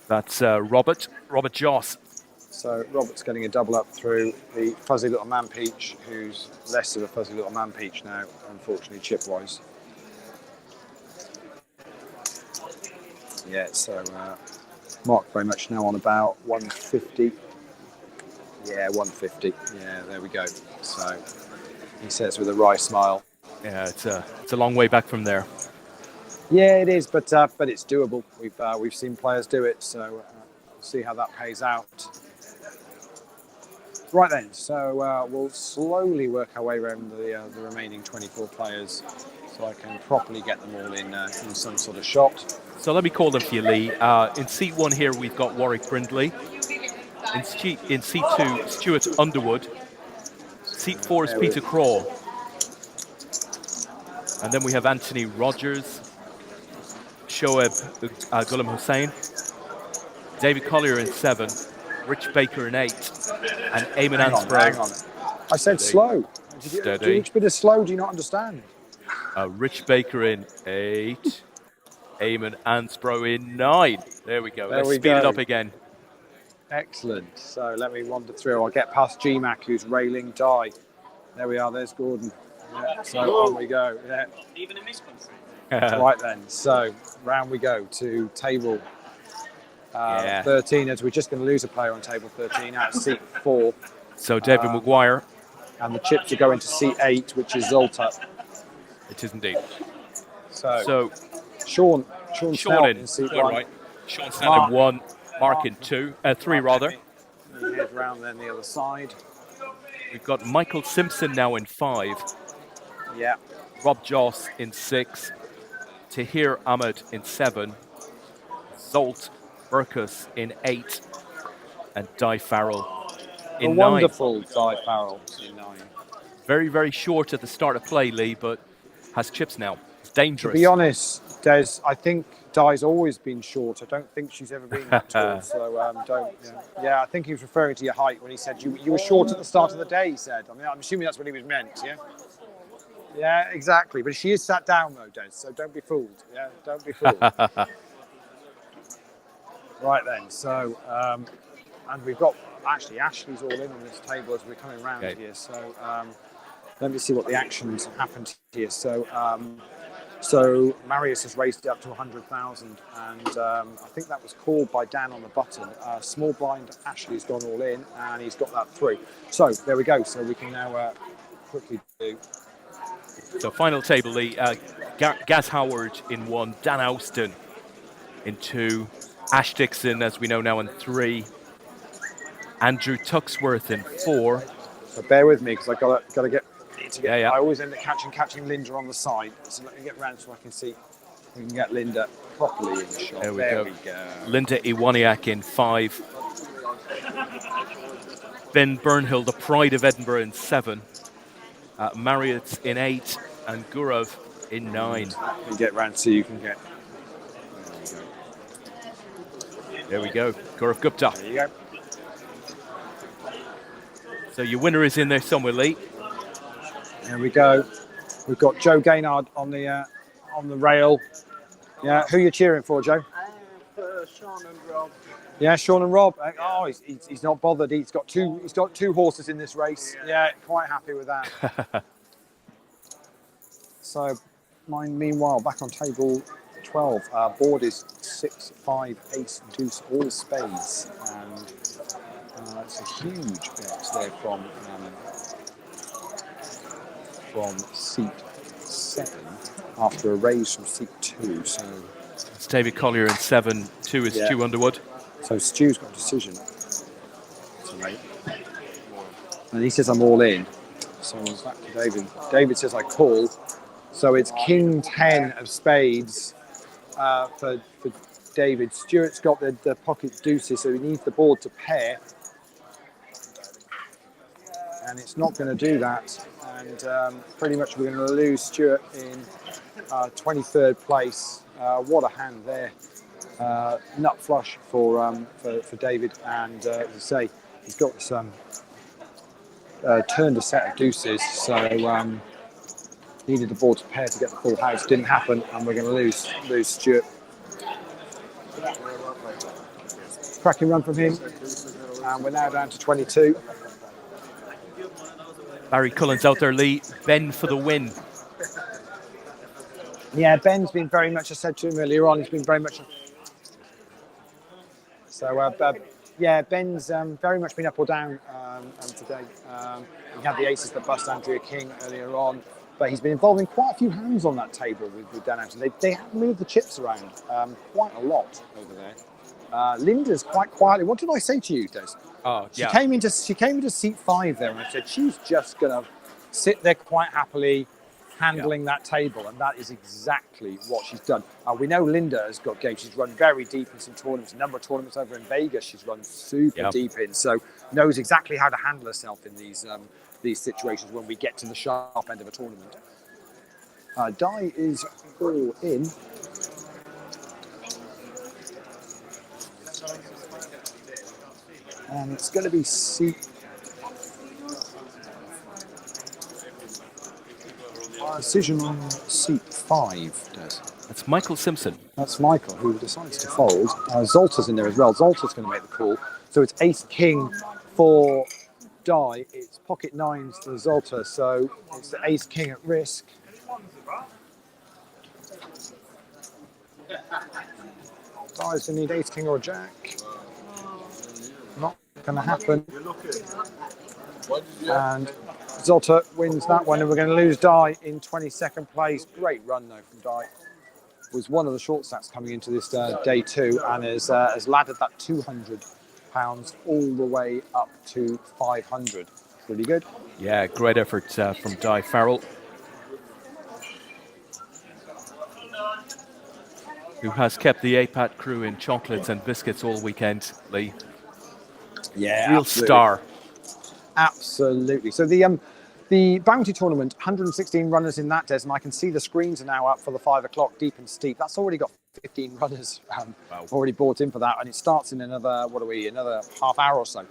That's Robert Joss. So Robert's getting a double up through the fuzzy little man peach, who's less of a fuzzy little man peach now, unfortunately, chip wise. Yeah, so Mark very much now on about 150. Yeah, 150. Yeah, there we go. So he says with a wry smile. Yeah, it's a long way back from there. Yeah, it is, but it's doable. We've seen players do it, so we'll see how that pays out. Right then, so we'll slowly work our way around the remaining 24 players, so I can properly get them all in some sort of shot. So let me call them for you, Lee. In seat 1 here, we've got Warwick Brindley. In seat 2, Stuart Underwood. Seat 4 is Peter Craw. And then we have Anthony Rogers, Shoaib Ghulam Hussain, David Collier in 7, Rich Baker in 8, and Eamon Ansbro. Hang on. I said slow. Which bit of slow do you not understand? Rich Baker in 8, Eamon Ansbro in 9. There we go. Let's speed it up again. Excellent. So let me wander through. I'll get past GMAC, who's railing Di. There we are. There's Gordon. Yeah, so on we go. Yeah. Even in this country. Right then. So round we go to table 13, as we're just going to lose a player on table 13 at seat 4. So David Maguire. And the chips are going to seat 8, which is Zolta. It is indeed. So Sean Snell in seat 1. Right. Sean Snell in 1. Mark in 3 rather. Head round then the other side. We've got Michael Simpson now in 5. Yeah. Rob Joss in 6. Tahir Ahmed in 7. Zolt Burkus in 8. And Di Farrell in 9. Wonderful Di Farrell in 9. Very, very short at the start of play, Lee, but has chips now. It's dangerous. To be honest, Des, I think Di's always been short. I don't think she's ever been that tall. So don't. Yeah, I think he was referring to your height when he said you were short at the start of the day. He said. I mean, I'm assuming that's what he was meant. Yeah. Yeah, exactly. But she is sat down though, Des. So don't be fooled. Yeah, don't be fooled. Right then. So, and we've got Ashley's all in on this table as we're coming round here. So let me see what the actions happened here. So Marius has raised it up to 100,000, and I think that was called by Dan on the button. Small blind Ashley's gone all in, and he's got that through. So there we go. So we can now quickly do. So final table, Lee. Gaz Howard in 1, Dan Austin in 2, Ash Dixon, as we know now, in 3, Andrew Tuxworth in 4. So bear with me because I got to get. Yeah. I always end up catching Linda on the side. So let me get round so I can see. We can get Linda properly in shot. There we go. Linda Iwaniak in 5. Ben Burnhill, the pride of Edinburgh, in 7. Marriott in 8, and Gurav in 9. You get round so you can get. There we go. Gaurav Gupta. There you go. So your winner is in there somewhere, Lee. There we go. We've got Joe Gaynard on the rail. Yeah, who are you cheering for, Joe? For Sean and Rob. Yeah, Sean and Rob. Oh, he's not bothered. He's got two horses in this race. Yeah, quite happy with that. So, mine meanwhile back on table 12. Board is 6, 5, ace, deuce, all spades, and it's a huge bet there from seat 7 after a raise from seat 2. So it's David Collier in 7. 2 is Stu Underwood. So Stu's got a decision to make, and he says I'm all in. So I'm back to David. David says I call. So it's King 10 of spades for David. Stuart's got the pocket deuces, so he needs the board to pair. And it's not going to do that. And pretty much we're going to lose Stuart in 23rd place. What a hand there. Nut flush for David. And as I say, he's got some turned a set of deuces. So needed the board to pair to get the full house. Didn't happen, and we're going to lose Stuart. Cracking run from him. And we're now down to 22. Barry Cullen's out there, Lee. Ben for the win. Yeah, Ben's been very much, I said to him earlier on, he's been very much. So, Ben's very much been up or down today. He had the aces that bust Andrea King earlier on, but he's been involved in quite a few hands on that table with Dan Anderson. They have moved the chips around quite a lot over there. Linda's quite quietly. What did I say to you, Des? She came into seat 5 there, and I said she's just going to sit there quite happily, handling that table, and that is exactly what she's done. We know Linda has got game. She's run very deep in some tournaments, a number of tournaments over in Vegas. She's run super deep in, so knows exactly how to handle herself in these situations when we get to the sharp end of a tournament. Di is all in. And it's going to be seat. Decision on seat 5, Des. That's Michael Simpson. That's Michael, who decides to fold. Zolta's in there as well. Zolta's going to make the call. So it's ace king for die. It's pocket nines to Zolta. So it's the ace king at risk. Die's gonna need ace king or jack. Not gonna happen. And Zolta wins that one, and we're going to lose Die in 22nd place. Great run though from Die. Was one of the short stacks coming into this day two, and has laddered that £200 all the way up to 500. Pretty good. Yeah, great effort from Di Farrell, who has kept the APAT crew in chocolates and biscuits all weekend, Lee. Yeah, Real absolutely. star. Absolutely. So the Bounty Tournament, 116 runners in that, Des, and I can see the screens are now up for the 5 o'clock deep and steep. That's already got 15 runners already bought in for that, and it starts in another half hour or so.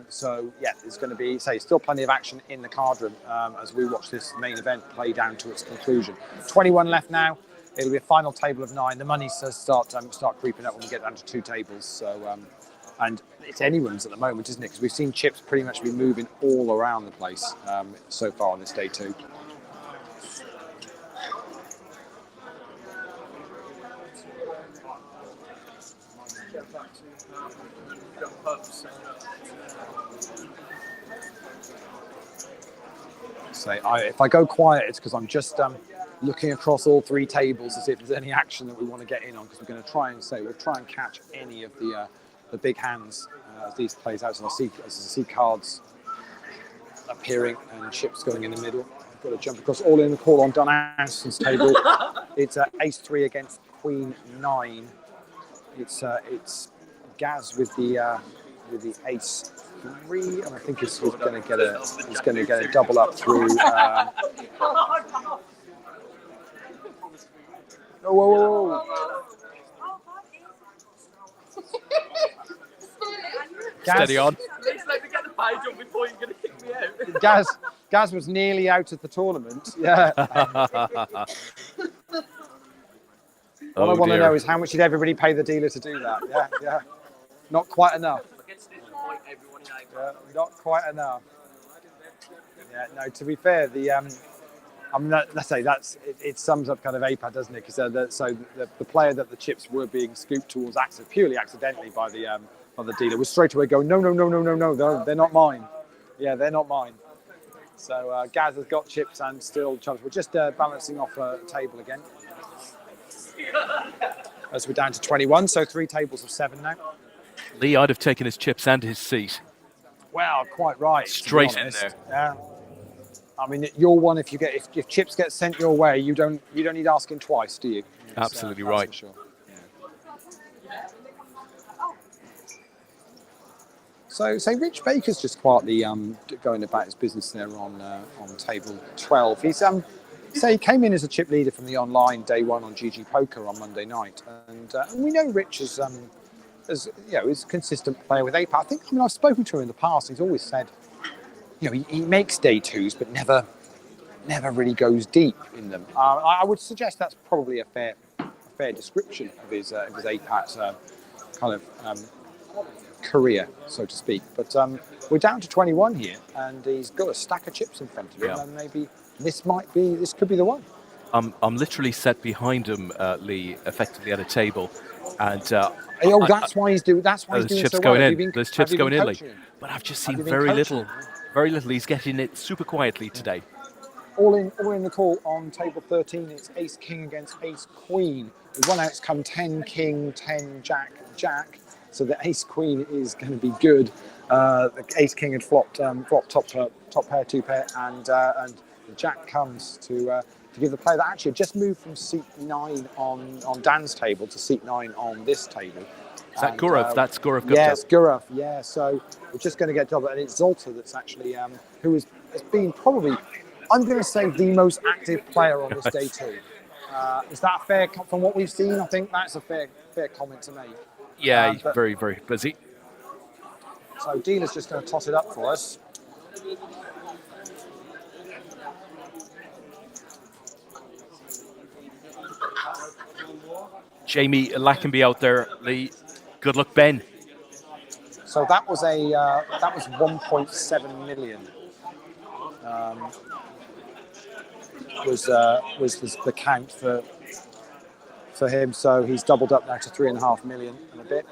So yeah, there's going to be still plenty of action in the card room as we watch this main event play down to its conclusion. 21 left now. It'll be a final table of 9. The money says start creeping up when we get down to 2 tables. So and it's anyone's at the moment, isn't it? Because we've seen chips pretty much be moving all around the place so far on this day 2. If I go quiet, it's because I'm just looking across all 3 tables to see if there's any action that we want to get in on, because we're going to try and catch any of the big hands as these plays out. So I see cards appearing and chips going in the middle. I've got to jump across. All in the call on Don Anderson's table. It's ace 3 against queen 9. It's Gaz with the ace 3, and I think he's going to get a double up through. Whoa. Steady on. It's like to get the pie jump before you're going to kick me out. Gaz was nearly out of the tournament. Yeah. What I want to know is how much did everybody pay the dealer to do that? Yeah. Not quite enough. Yeah, not quite enough. Yeah, no, to be fair, let's say it sums up kind of APAT, doesn't it? Because the player that the chips were being scooped towards purely accidentally by the dealer was straight away going, no, they're not mine. Yeah, they're not mine. So Gaz has got chips and still chumps. We're just balancing off a table again. As we're down to 21, so 3 tables of 7 now. Lee, I'd have taken his chips and his seat. Well, quite right. Straight in there. Yeah. I mean, you're one. If chips get sent your way, you don't need asking twice, do you? Absolutely right. For sure. Yeah. So Rich Baker's just quietly going about his business there on table 12. He's he came in as a chip leader from the online day 1 on GG Poker on Monday night, and we know Rich is a consistent player with APAT. I've spoken to him in the past. He's always said, he makes day 2s, but never really goes deep in them. I would suggest that's probably a fair description of his APAT kind of career, so to speak. But we're down to 21 here, and he's got a stack of chips in front of him, and maybe this could be the one. I'm literally set behind him, Lee, effectively at a table, and that's why he's doing so well. There's chips going in, Lee. But I've just seen very little. He's getting it super quietly today. All in the call on table 13. It's ace king against ace queen. The one out's come 10 king, 10 jack. So the ace queen is going to be good. The ace king had flopped top pair, 2 pair, and the jack comes to give the player that actually just moved from seat 9 on Dan's table to seat 9 on this table. Is that Gaurav? That's Gaurav Gupta. Yes, Gaurav. Yeah, so we're just going to get double, and it's Zolta that's actually who has been probably, I'm going to say, the most active player on this day 2. Is that fair from what we've seen? I think that's a fair comment to make. Yeah, he's very, very busy. So dealer's just going to toss it up for us. Jamie Lackenby out there, Lee. Good luck, Ben. So that was 1.7 million. Was the count for him. So he's doubled up now to 3.5 million and a bit.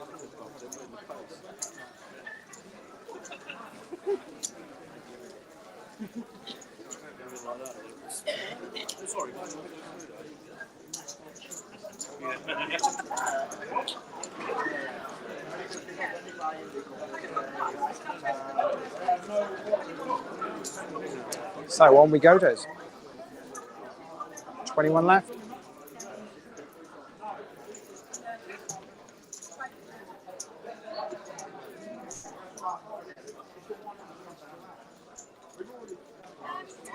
So on we go, Des. 21 left.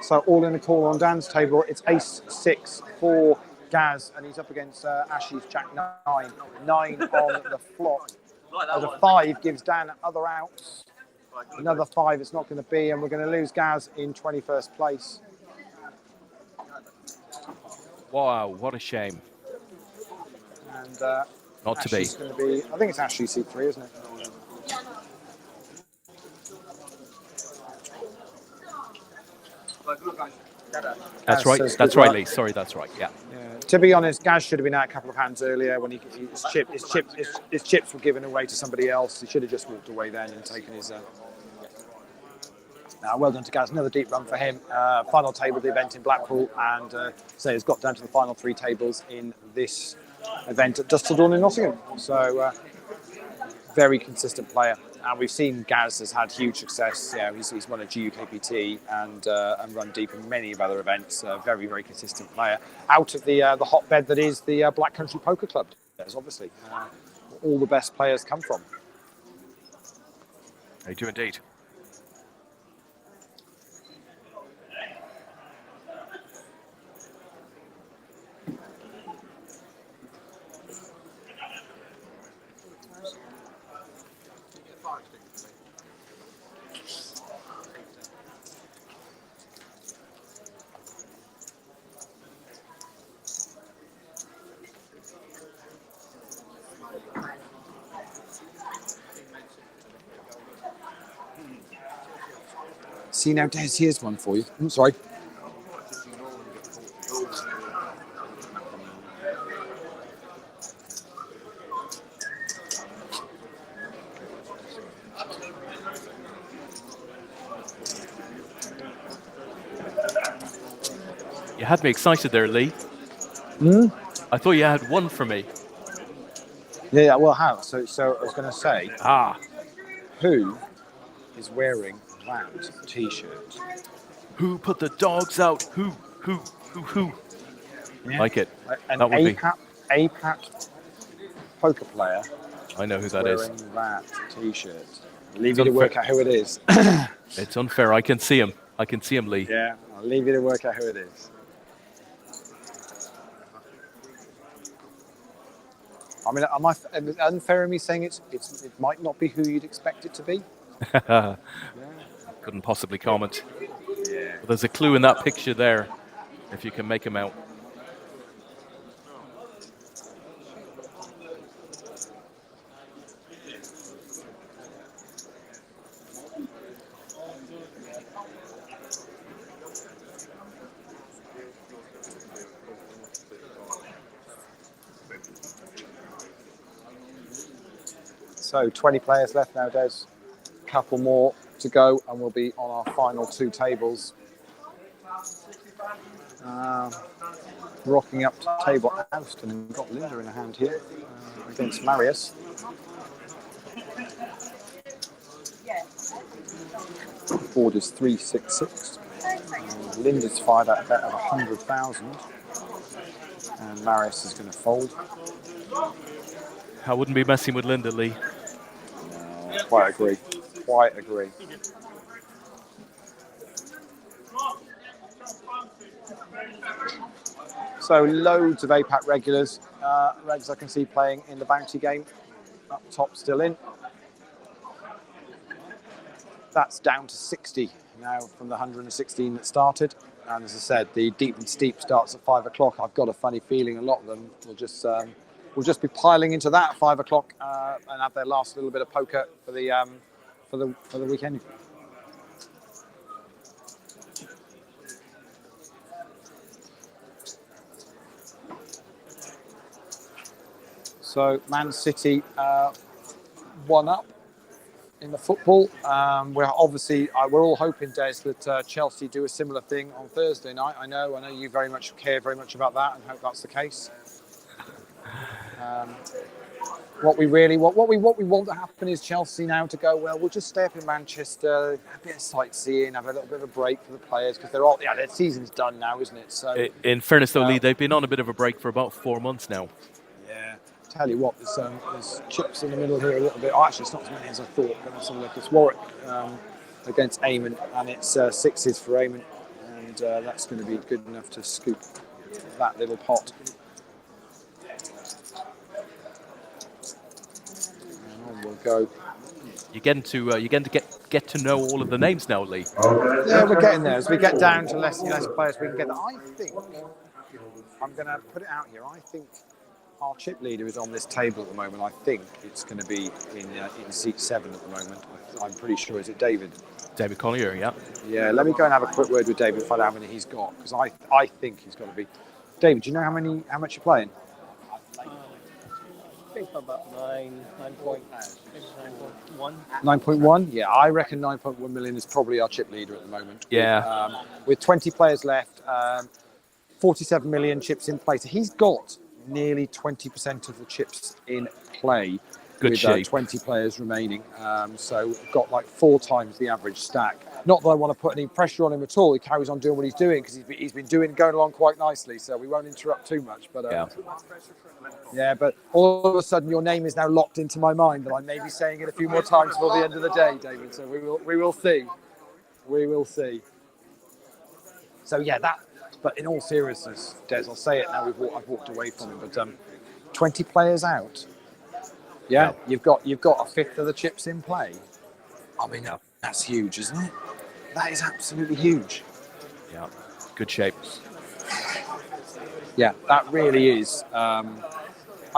So all in a call on Dan's table. It's ace 6 for Gaz, and he's up against Ashley's jack 9. 9 on the flop. The 5 gives Dan other outs. Another 5 it's not going to be, and we're going to lose Gaz in 21st place. Wow, what a shame. And Not to be. Ashley's going to be, I think it's Ashley C3, isn't it? That's right. That's right, Lee. Sorry, that's right. Yeah. To be honest, Gaz should have been out a couple of hands earlier when his chips were given away to somebody else. He should have just walked away then and taken his. Well done to Gaz. Another deep run for him. Final table of the event in Blackpool, and so he's got down to the final 3 tables in this event at Dust Till Dawn in Nottingham. So very consistent player. And we've seen Gaz has had huge success. Yeah, he's won a UKPT and run deep in many of other events. Very, very consistent player. Out of the hotbed that is the Black Country Poker Club. There's obviously all the best players come from. They do indeed. See now, Des, here's one for you. I'm sorry. You had me excited there, Lee. I thought you had one for me. Yeah, well, how? So I was going to say, who is wearing that T-shirt? Who put the dogs out? Who? Yeah. Like it. An That would be. APAC poker player. I know who that is. Wearing that T-shirt. Leave you to work out who it is. It's unfair. I can see him. I can see him, Lee. Yeah, I'll leave you to work out who it is. I mean, am I unfair in me saying it might not be who you'd expect it to be? Couldn't possibly comment. Yeah. But there's a clue in that picture there, if you can make him out. So 20 players left now, Des. A couple more to go, and we'll be on our final 2 tables. Rocking up to table Houston, and we've got Linda in a hand here against Marius. Board is 366. Linda's fired at a bet of 100,000, and Marius is going to fold. I wouldn't be messing with Linda, Lee. Quite agree. Quite agree. So loads of APAC regulars. Regs I can see playing in the bounty game. Up top still in. That's down to 60 now from the 116 that started. And as I said, the deep and steep starts at 5 o'clock. I've got a funny feeling a lot of them will just will just be piling into that at 5 o'clock and have their last little bit of poker for the weekend. So Man City 1 up in the football. We're all hoping, Des, that Chelsea do a similar thing on Thursday night. I know you very much care very much about that, and hope that's the case. What we want to happen is Chelsea now to go, well, we'll just stay up in Manchester, have a bit of sightseeing, have a little bit of a break for the players, because their season's done now, isn't it? So, in fairness, though, Lee, they've been on a bit of a break for about 4 months now. Yeah. Tell you what, there's chips in the middle here a little bit. Oh, actually, it's not as many as I thought. Let's have a look. It's Warwick against Eamon, and it's 6s for Eamon, and that's going to be good enough to scoop that little pot. And on we'll go. You're getting to get to know all of the names now, Lee. Yeah, we're getting there. As we get down to less players, we can get there. I think I'm going to put it out here. I think our chip leader is on this table at the moment. I think it's going to be in seat 7 at the moment. I'm pretty sure. Is it David? David Collier, yeah. Yeah, let me go and have a quick word with David and find out how many he's got, because I think he's got to be. David, do you know how much you're playing? I think about 9.1. 9.1? Yeah, I reckon 9.1 million is probably our chip leader at the moment. Yeah. With 20 players left, 47 million chips in play. So he's got nearly 20% of the chips in play. Good with shape. 20 players remaining. So got like 4 times the average stack. Not that I want to put any pressure on him at all. He carries on doing what he's doing because he's been going along quite nicely. So we won't interrupt too much. But yeah, but all of a sudden your name is now locked into my mind, and I may be saying it a few more times before the end of the day, David. So we will see. We will see. So yeah, that. But in all seriousness, Des, I'll say it now. I've walked away from him. But 20 players out. Yeah, you've got a fifth of the chips in play. I mean, that's huge, isn't it? That is absolutely huge. Yeah, good shape. Yeah, that really is. I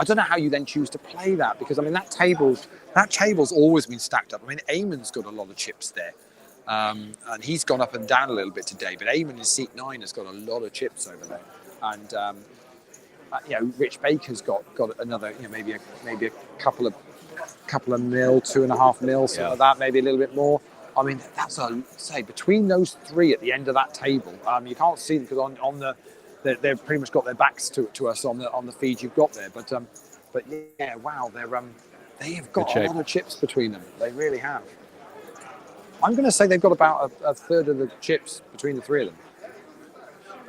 don't know how you then choose to play that, because I mean that table's always been stacked up. I mean, Eamon's got a lot of chips there, and he's gone up and down a little bit today. But Eamon in seat 9 has got a lot of chips over there, and Rich Baker's got another, maybe a couple of mil, 2.5 mil, something like that, maybe a little bit more. I mean, that's between those 3 at the end of that table. You can't see them because on the they've pretty much got their backs to us on the feed you've got there. But yeah, wow, they have got a lot of chips between them. They really have. I'm going to say they've got about a third of the chips between the 3 of them,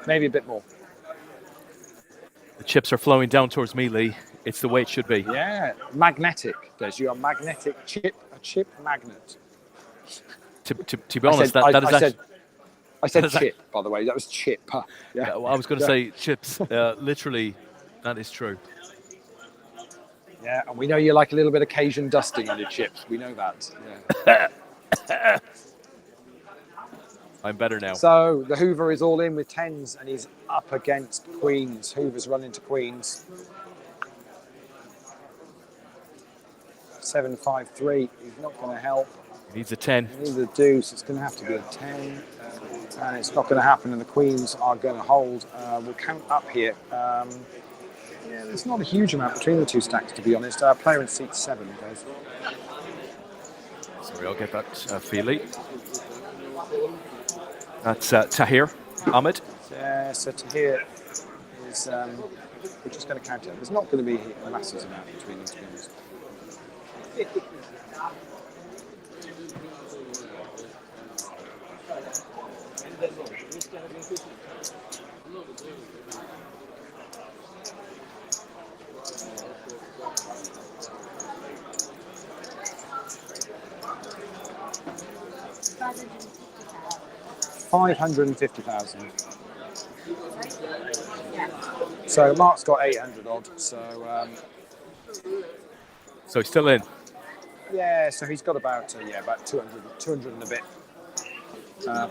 maybe a bit more. The chips are flowing down towards me, Lee. It's the way it should be. Yeah, magnetic. You're a magnetic chip, a chip magnet. To be honest, I said chip, by the way. That was chip. Yeah. Well, I was going to say chips. Literally, that is true. Yeah, and we know you like a little bit of Cajun dusting on your chips. We know that. Yeah. I'm better now. So the Hoover is all in with 10s, and he's up against Queens. Hoover's running to Queens. 7-5-3. He's not going to help. He needs a 10. He needs a deuce. It's going to have to be a 10. And it's not going to happen, and the Queens are going to hold. We'll count up here. There's not a huge amount between the 2 stacks, to be honest. Player in seat 7, guys. Sorry, I'll get that for you, Lee. That's Tahir Ahmed. Yeah, so Tahir is... we're just going to count it. There's not going to be a massive amount between them, to be honest. $550,000. So Mark's got 800 odd. So he's still in. Yeah, so he's got about 200 and a bit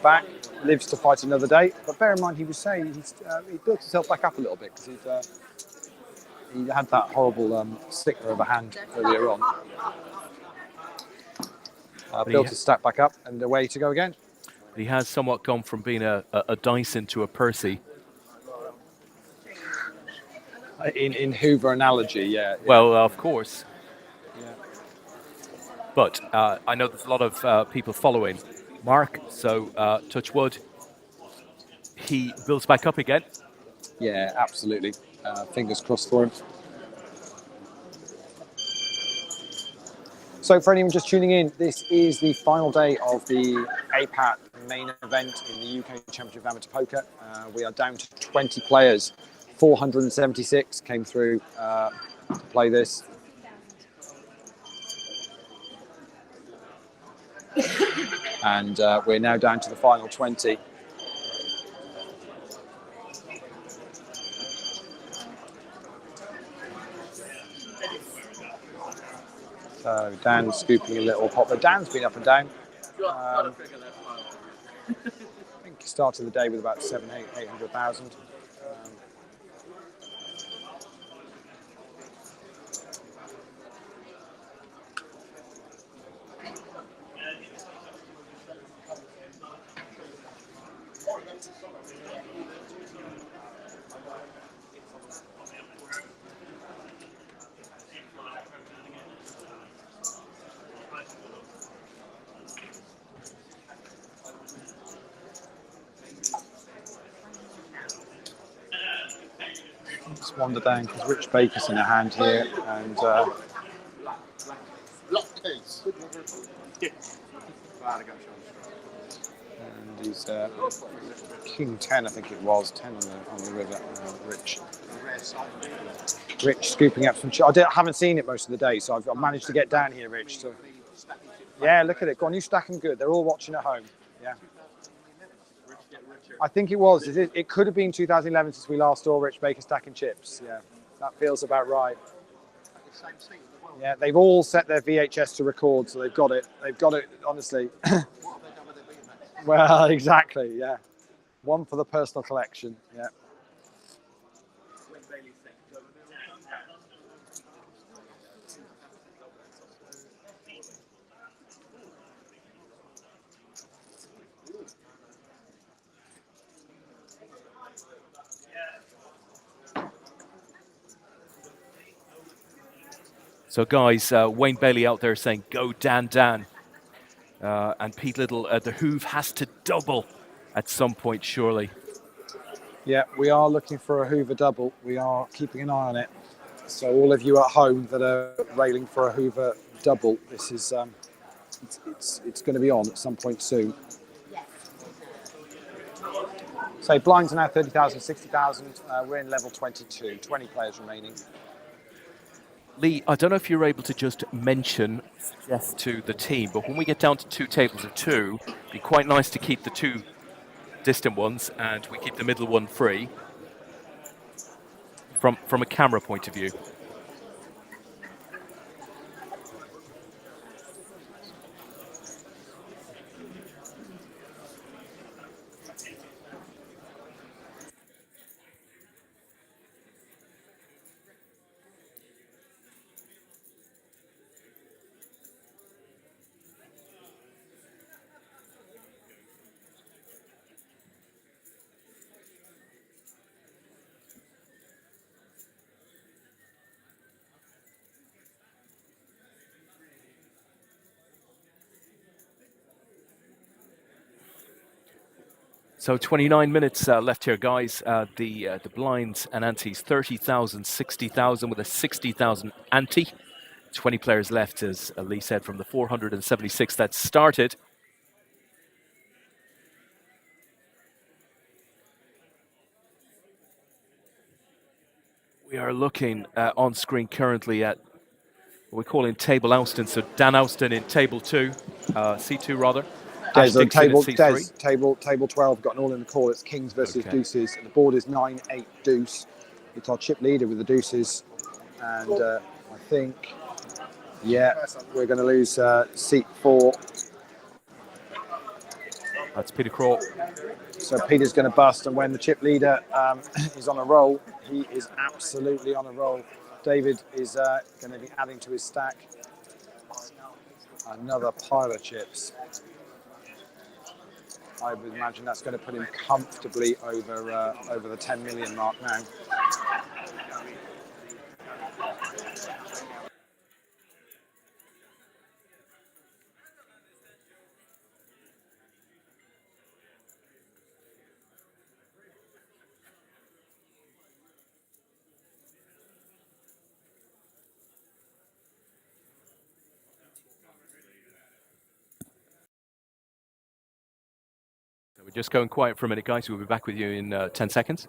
back. Lives to fight another day. But bear in mind, he was saying he built himself back up a little bit because he had that horrible sticker of a hand earlier on. Built his stack back up and away to go again. He has somewhat gone from being a Dyson to a Percy. In Hoover analogy, yeah. Well, of course. Yeah. But I know there's a lot of people following Mark, so touch wood. He builds back up again. Yeah, absolutely. Fingers crossed for him. So for anyone just tuning in, this is the final day of the APAT main event in the UK Championship of Amateur Poker. We are down to 20 players. 476 came through to play this. And we're now down to the final 20. So Dan's scooping a little pot, but Dan's been up and down. I think he started the day with about 800,000. Just wander down because Rich Baker's in a hand here, and he's King 10, I think it was 10 on the river. Rich scooping up some. I haven't seen it most of the day, so I've managed to get down here, Rich. So yeah, look at it. Go on, you stack them good. They're all watching at home. Yeah. I think it was. It could have been 2011 since we last saw Rich Baker stacking chips. Yeah, that feels about right. Yeah, they've all set their VHS to record, so they've got it. They've got it, honestly. Well, exactly, yeah. One for the personal collection, yeah. So, guys, Wayne Bailey out there saying, "Go Dan Dan," and Pete Little, the Hoove has to double at some point, surely. Yeah, we are looking for a Hoover double. We are keeping an eye on it. So, all of you at home that are railing for a Hoover double, this is it's going to be on at some point soon. So, blinds are now 30,000, 60,000. We're in level 22. 20 players remaining. Lee, I don't know if you're able to just suggest to the team, but when we get down to 2 tables of 2, it'd be quite nice to keep the 2 distant ones and we keep the middle one free from a camera point of view. So 29 minutes left here, guys. The blinds and antes, 30,000, 60,000 with a 60,000 ante. 20 players left, as Lee said, from the 476 that started. We are looking on screen currently at what we're calling Table Ouston. So Dan Ouston in Table 2, C2 rather. Table 12 got an all in the call. It's kings versus deuces. And the board is 9-8 deuce. It's our chip leader with the deuces. And I think, yeah, we're going to lose seat 4. That's Peter Craw. So Peter's going to bust, and when the chip leader is on a roll, he is absolutely on a roll. David is going to be adding to his stack. Another pile of chips. I would imagine that's going to put him comfortably over the 10 million mark now. So we're just going quiet for a minute, guys. We'll be back with you in 10 seconds.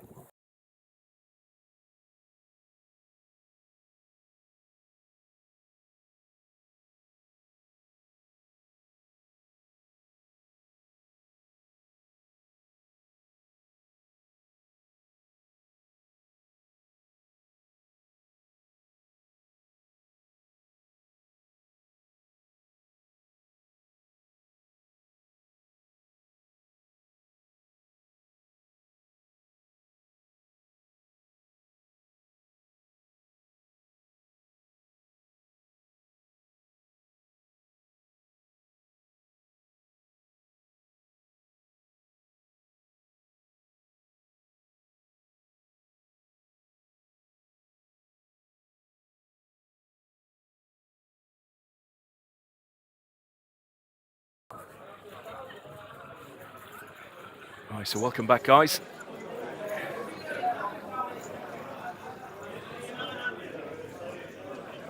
All right, so welcome back, guys.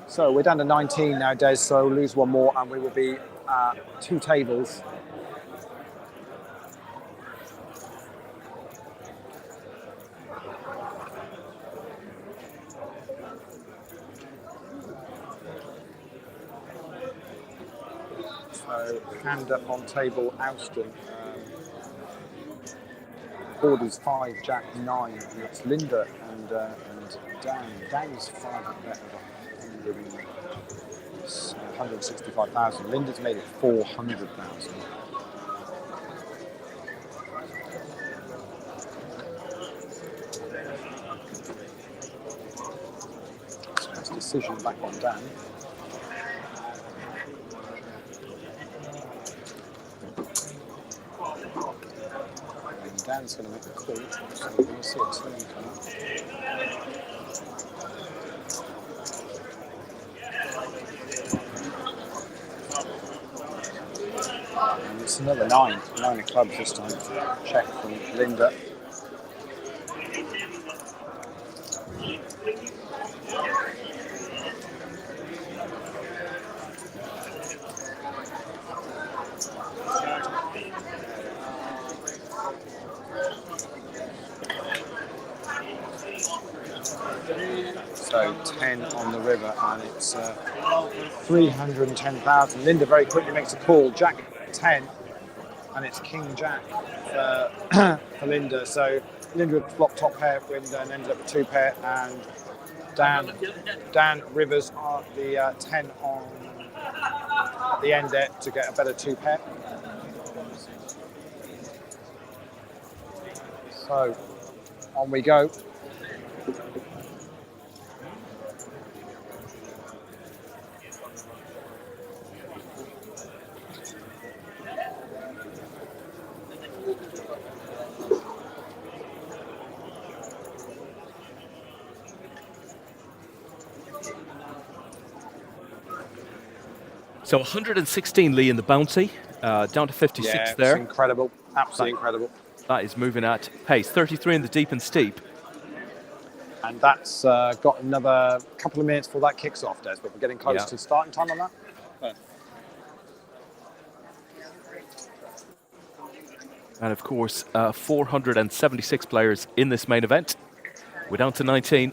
So we're down to 19 nowadays, so lose one more and we will be 2 tables. So hand up on table Alston. Board is 5, Jack 9, and it's Linda and Dan. Dan is 5 at bet of 165,000. Linda's made it 400,000. So it's decision back on Dan. And Dan's going to make a call, so we're going to see a turn come up. And it's another 9 of clubs this time. Check from Linda. So 10 on the river, and it's 310,000. Linda very quickly makes a call. Jack 10, and it's King Jack for Linda. So Linda had flopped top pair with and ended up with 2 pair, and Dan Rivers are the 10 on at the end there to get a better 2 pair. So on we go. So 116, Lee, in the bounty, down to 56 Yeah, there. it's incredible, absolutely incredible. That is moving at pace. 33 in the deep and steep. And that's got another couple of minutes before that kicks off, Des, but we're getting close to starting time on that. And of course, 476 players in this main event. We're down to 19.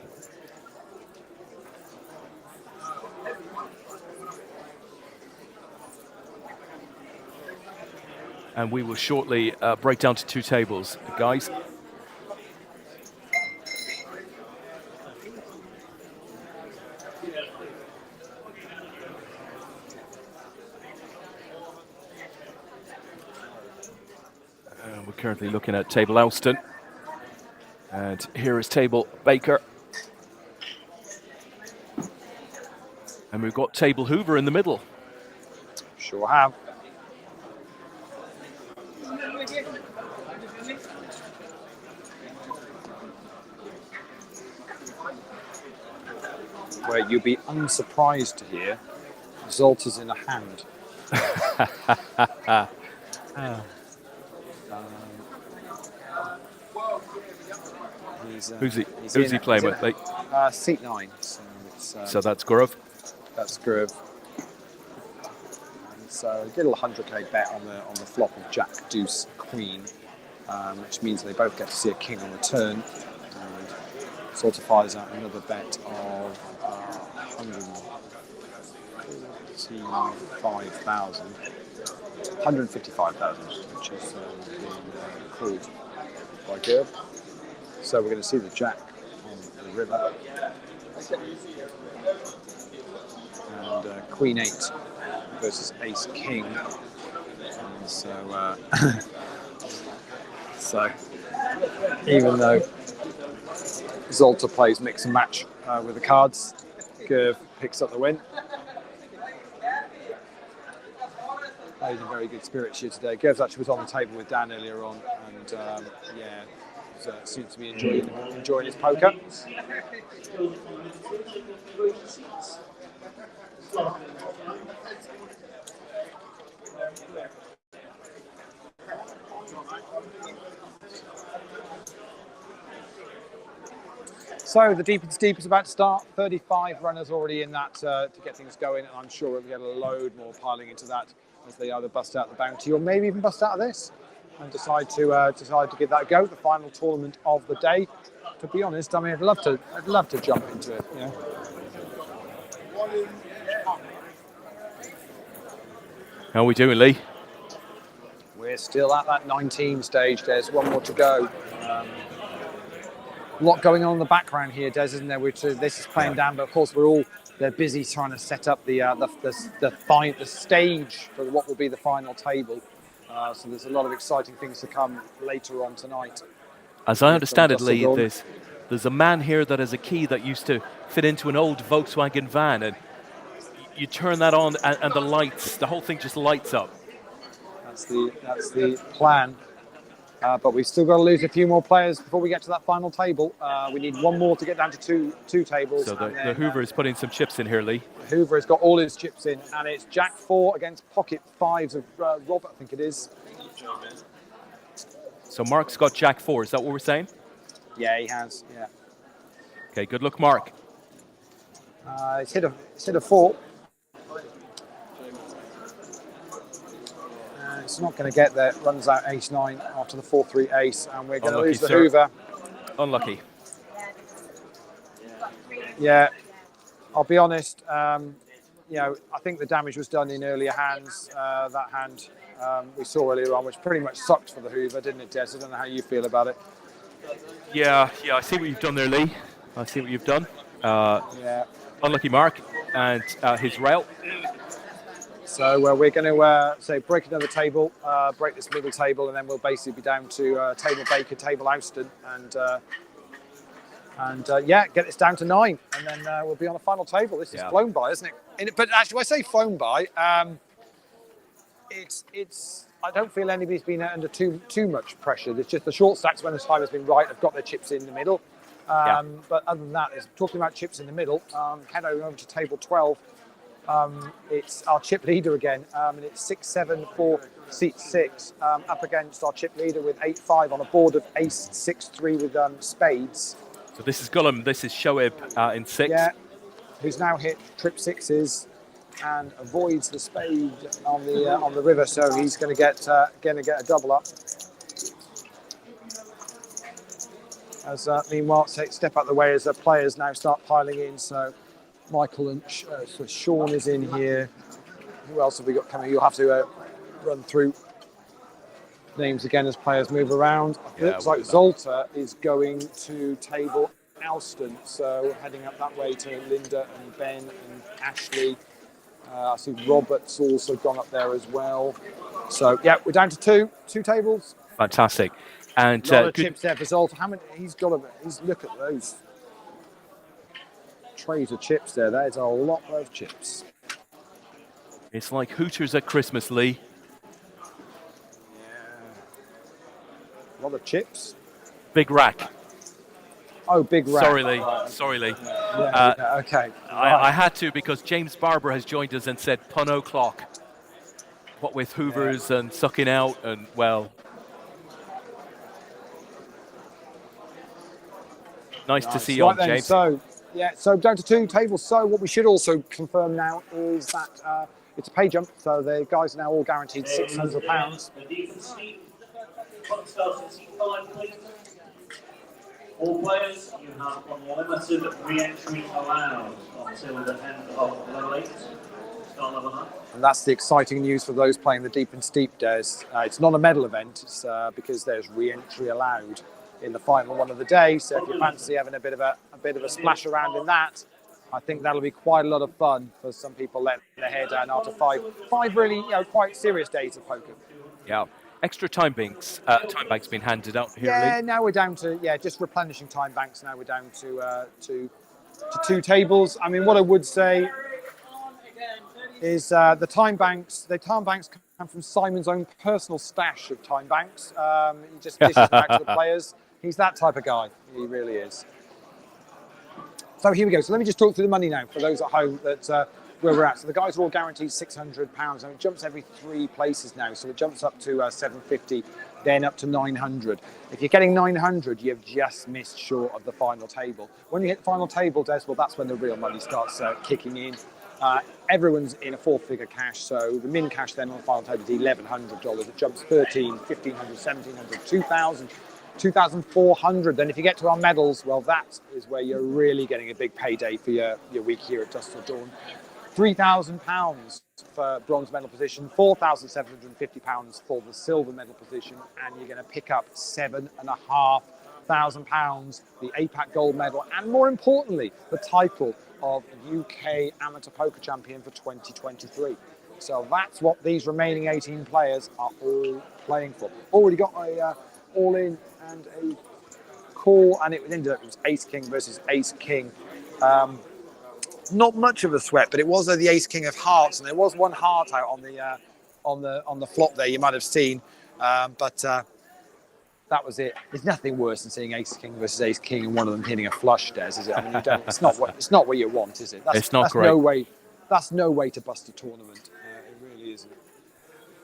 And we will shortly break down to 2 tables, guys. We're currently looking at table Alston. And here is table Baker. And we've got table Hoover in the middle. Sure have. Where you'll be unsurprised to hear Zolta's in a hand. Who's he playing with? Seat 9. So, so that's Grove? That's Grove. And so a little 100k bet on the flop of Jack, Deuce, Queen, which means they both get to see a king on the turn. And Zolta fires out another bet of 155,000. 155,000, which is being called by Gerb. So we're going to see the Jack on the river. And Queen 8 versus Ace King. And so, so even though Zolta plays mix and match with the cards, Gerv picks up the win. He's in very good spirits here today. Gerv's actually was on the table with Dan earlier on, and seems to be enjoying his poker. So the Deep and Steep is about to start. 35 runners already in that to get things going, and I'm sure we'll get a load more piling into that as they either bust out the bounty or maybe even bust out of this and decide to give that a go. The final tournament of the day. To be honest, I mean, I'd love to jump into it. You know? How are we doing, Lee? We're still at that 19 stage. There's one more to go. A lot going on in the background here, Des, isn't there? This is playing down, but of course they're busy trying to set up the stage for what will be the final table. So there's a lot of exciting things to come later on tonight. As I understand it, Lee, there's a man here that has a key that used to fit into an old Volkswagen van, and you turn that on, and the whole thing just lights up. That's the plan. But we've still got to lose a few more players before we get to that final table. We need one more to get down to two tables. So the Hoover is putting some chips in here, Lee. Hoover has got all his chips in, and it's Jack 4 against pocket 5s of Robert, I think it is. So Mark's got Jack 4, is that what we're saying? Yeah, he has, yeah. Okay, good luck, Mark. He's hit a 4. It's not going to get there. Runs out ace 9 after the 4-3 ace, and we're going to lose the Hoover. Unlucky. Yeah, I'll be honest. I think the damage was done in earlier hands. That hand we saw earlier on, which pretty much sucked for the Hoover, didn't it, Des? I don't know how you feel about it. Yeah, I see what you've done there, Lee. I see what you've done. Unlucky Mark and his rail. So we're going to say break another table, break this middle table, and then we'll basically be down to table Baker, table Alston, and get this down to 9, and then we'll be on a final table. This is flown by, isn't it? But actually, when I say flown by, it's. I don't feel anybody's been under too much pressure. It's just the short stacks, when the time has been right, have got their chips in the middle. But other than that, it's talking about chips in the middle. Head over to table 12. It's our chip leader again, and it's 6-7 for seat 6, up against our chip leader with 8-5 on a board of ace 6-3 with spades. So this is Gullum, this is Shoaib in 6. Yeah, who's now hit trip 6s and avoids the spade on the river, so he's going to get a double up. As meanwhile, step out the way as the players now start piling in. So Michael and so Sean is in here. Who else have we got coming? You'll have to run through names again as players move around. It looks like Zolta is going to table Alston, so heading up that way to Linda and Ben and Ashley. I see Robert's also gone up there as well. So yeah, we're down to two tables. Fantastic. And A lot of good, chips there for Zoltan. How many? He's look at those trays of chips there. There's a lot of chips. it's like Hooters at Christmas, Lee. A lot of chips. Big rack. Oh, big rack. Sorry, Lee. Sorry, Lee. Yeah, okay. I had to because James Barber has joined us and said pun o'clock. What with Hoovers and sucking out and, well, nice to see you on, then, James. So down to 2 tables. So what we should also confirm now is that it's a pay jump. So the guys are now all guaranteed £600. All players, you have unlimited re-entry allowed until the end of level 8. Start level 9. And that's the exciting news for those playing the deep and steep days. It's not a medal event. It's because there's re-entry allowed in the final one of the day. So if you fancy having a bit of a splash around in that, I think that'll be quite a lot of fun for some people letting their hair down after five really quite serious days of poker. Yeah. Extra time banks being handed out here, Yeah, Lee. now we're down to just replenishing time banks. Now we're down to 2 tables. I mean, what I would say is the time banks come from Simon's own personal stash of time banks. He just dishes them out to the players. He's that type of guy. He really is. So here we go. So let me just talk through the money now for those at home that where we're at. So the guys are all guaranteed £600, and it jumps every 3 places now. So it jumps up to 750, then up to 900. If you're getting 900, you've just missed short of the final table. When you hit the final table, Des, well, that's when the real money starts kicking in. Everyone's in a 4-figure cash, so the min cash then on the final table is $1,100. It jumps 13, 1,500, 1,700, 2,000, 2,400. Then if you get to our medals, well, that is where you're really getting a big payday for your week here at Dusk Till Dawn. £3,000 for bronze medal position, £4,750 for the silver medal position, and you're going to pick up £7,500, the APAC gold medal, and more importantly, the title of UK Amateur Poker Champion for 2023. So that's what these remaining 18 players are all playing for. Already got a all-in and a call, and it ended up, it was Ace King versus Ace King. Not much of a sweat, but it was the Ace King of Hearts, and there was one heart out on the flop there. You might have seen, but that was it. There's nothing worse than seeing Ace King versus Ace King and one of them hitting a flush, Des, is it? I mean, it's not what you want, is it? It's not great. That's no way to bust a tournament. It really isn't.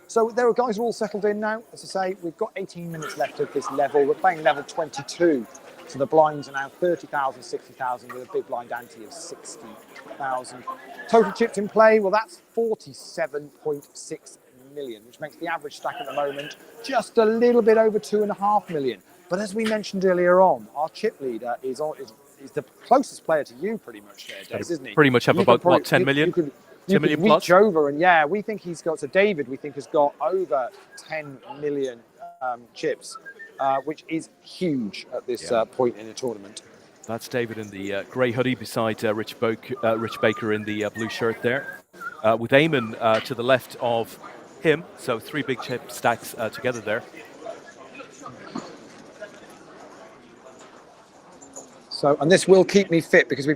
So there are guys who are all settled in now. As I say, we've got 18 minutes left of this level. We're playing level 22. So the blinds are now 30,000, 60,000 with a big blind ante of 60,000. Total chips in play, well, that's 47.6 million, which makes the average stack at the moment just a little bit over 2.5 million. But as we mentioned earlier on, our chip leader is the closest player to you pretty much there, Des, isn't he? Pretty much have about, what, 10 million? You could 10 million reach plus? over, and yeah, we think he's got, so David, we think has got over 10 million chips. Which is huge at this point in the tournament. That's David in the grey hoodie beside Rich Baker in the blue shirt there. With Eamon to the left of him, so 3 big chip stacks together there. So, and this will keep me fit because I've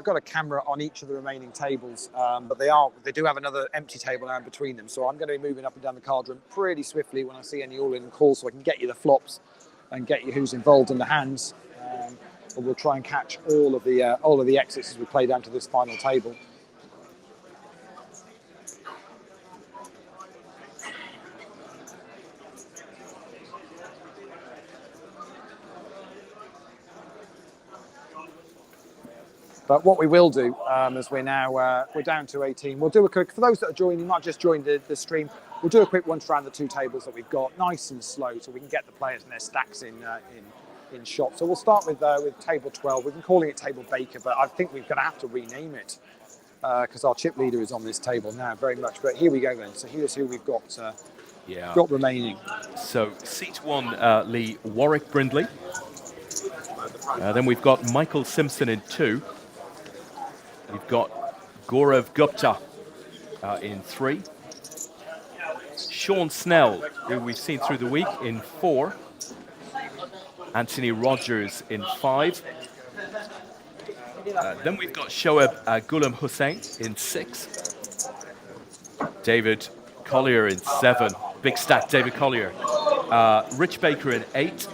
got a camera on each of the remaining tables, but they do have another empty table now in between them. So I'm going to be moving up and down the card room pretty swiftly when I see any all-in calls, so I can get you the flops and get you who's involved in the hands. But we'll try and catch all of the exits as we play down to this final table. But what we will do, as we're down to 18, we'll do a quick, for those that are joining, might just join the stream, we'll do a quick once around the 2 tables that we've got, nice and slow, so we can get the players and their stacks in shot. So we'll start with table 12. We've been calling it table Baker, but I think we're going to have to rename it because our chip leader is on this table now, very much. But here we go then. So here's who we've got remaining. So seat 1, Lee, Warwick Brindley. Then we've got Michael Simpson in 2. We've got Gaurav Gupta in 3. Sean Snell, who we've seen through the week, in 4. Anthony Rogers in 5. Then we've got Shoaib Ghulam Hussain in 6. David Collier in 7. Big stack, David Collier. Rich Baker in 8.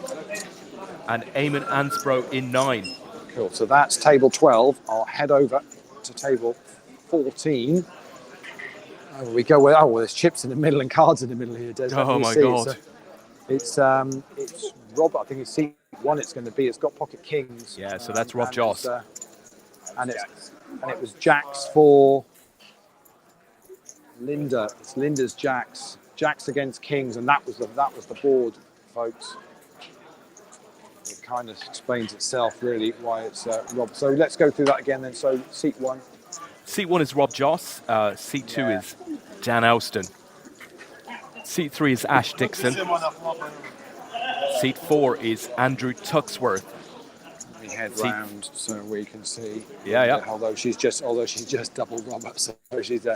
And Eamon Ansbro in 9. Cool. So that's table 12. I'll head over to table 14. We go with, well, there's chips in the middle and cards in the middle here, Des. Oh my God. It's Rob, I think it's seat 1 it's going to be. It's got pocket kings. Yeah, so that's Rob Joss. And it was jacks for Linda. It's Linda's jacks. Jacks against kings, and that was the board, folks. It kind of explains itself really why it's Rob. So let's go through that again then. So seat 1. Seat 1 is Rob Joss. Seat 2 is Dan Austin. Seat 3 is Ash Dixon. Seat 4 is Andrew Tuxworth. We head round so we can see. Yeah. Although she's just doubled Rob up, so she's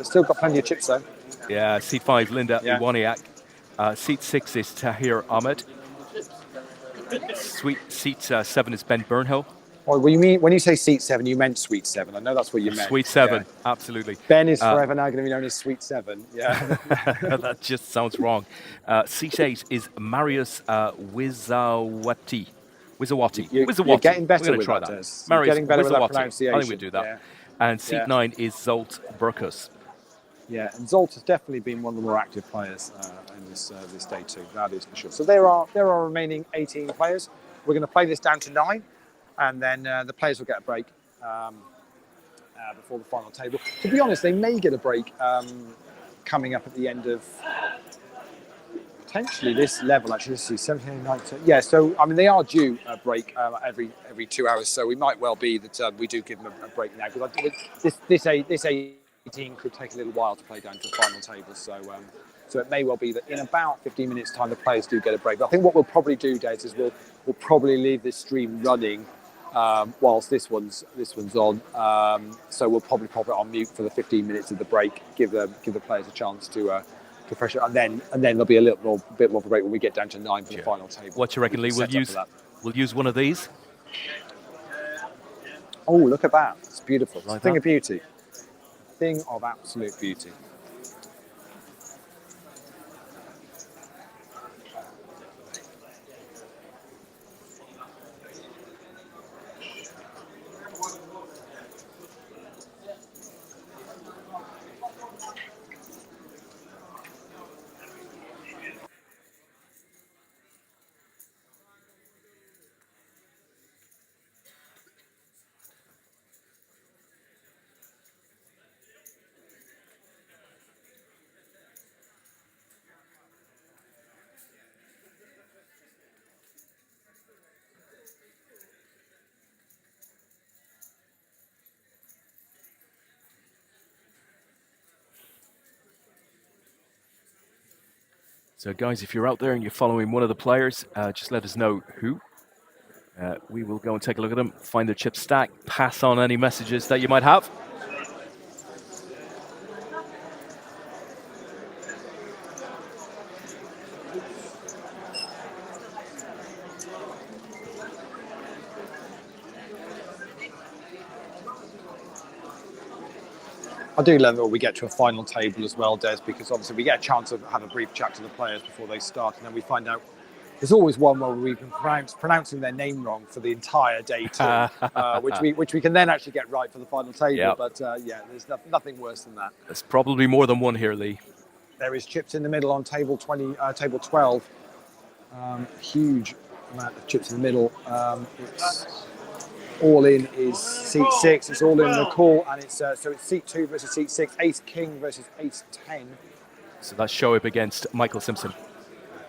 still got plenty of chips though. Yeah. Seat 5, Linda Iwaniak. Seat 6 is Tahir Ahmed. Seat 7 is Ben Burnhill. Oh, well, you mean when you say seat 7, you meant Suite 7. I know that's what you meant. Suite 7, absolutely. Ben is forever now going to be known as Suite 7. Yeah. That just sounds wrong. Seat 8 is Marius Wizawati. You're getting better with try that. Marius You're getting better with that Wizawati. pronunciation. I think we do that. Yeah. And seat 9 is Zolt Burkus. Yeah, and Zolt has definitely been one of the more active players in this day too. That is for sure. So there are remaining 18 players. We're going to play this down to 9. And then the players will get a break before the final table. To be honest, they may get a break coming up at the end of potentially this level. Actually, let's see, 17, 19. Yeah, so I mean they are due a break every 2 hours. So we might well be that we do give them a break now because this 18 could take a little while to play down to the final table. So it may well be that in about 15 minutes' time the players do get a break. But I think what we'll probably do, Des, is we'll probably leave this stream running. Whilst this one's on, so we'll probably pop it on mute for the 15 minutes of the break. Give the players a chance to freshen up, and then there'll be a bit more of a break when we get down to 9 for the final table. What do you reckon, Lee? We'll use one of these. Oh, look at that! It's beautiful. It's like a thing of beauty. Thing of absolute beauty. So guys, if you're out there and you're following one of the players, just let us know who. We will go and take a look at them, find their chip stack, pass on any messages that you might have. I do love that we get to a final table as well, Des, because obviously we get a chance to have a brief chat to the players before they start, and then we find out there's always one where we've been pronouncing their name wrong for the entire day too, which we can then actually get right for the final table. Yep. But yeah, there's nothing worse than that. There's probably more than one here, Lee. There is chips in the middle on table 12. Huge amount of chips in the middle. It's all in is seat 6. It's all in the call, and it's so it's seat 2 versus seat 6. Ace King versus Ace 10. So that's Shoaib against Michael Simpson.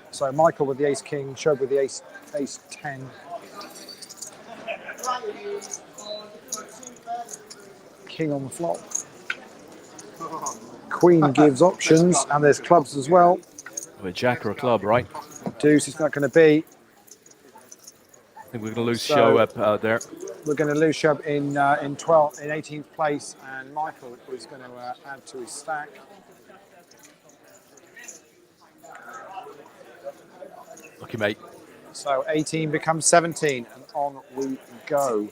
So Michael with the Ace King, Shoaib with the Ace 10. King on the flop. Queen gives options, and there's clubs as well. A jack or a club, right? Deuce is not going to be. I think we're going to lose Shoaib there. We're going to lose Shoaib in 18th place, and Michael is going to add to his stack. Lucky mate. So 18 becomes 17, and on we go.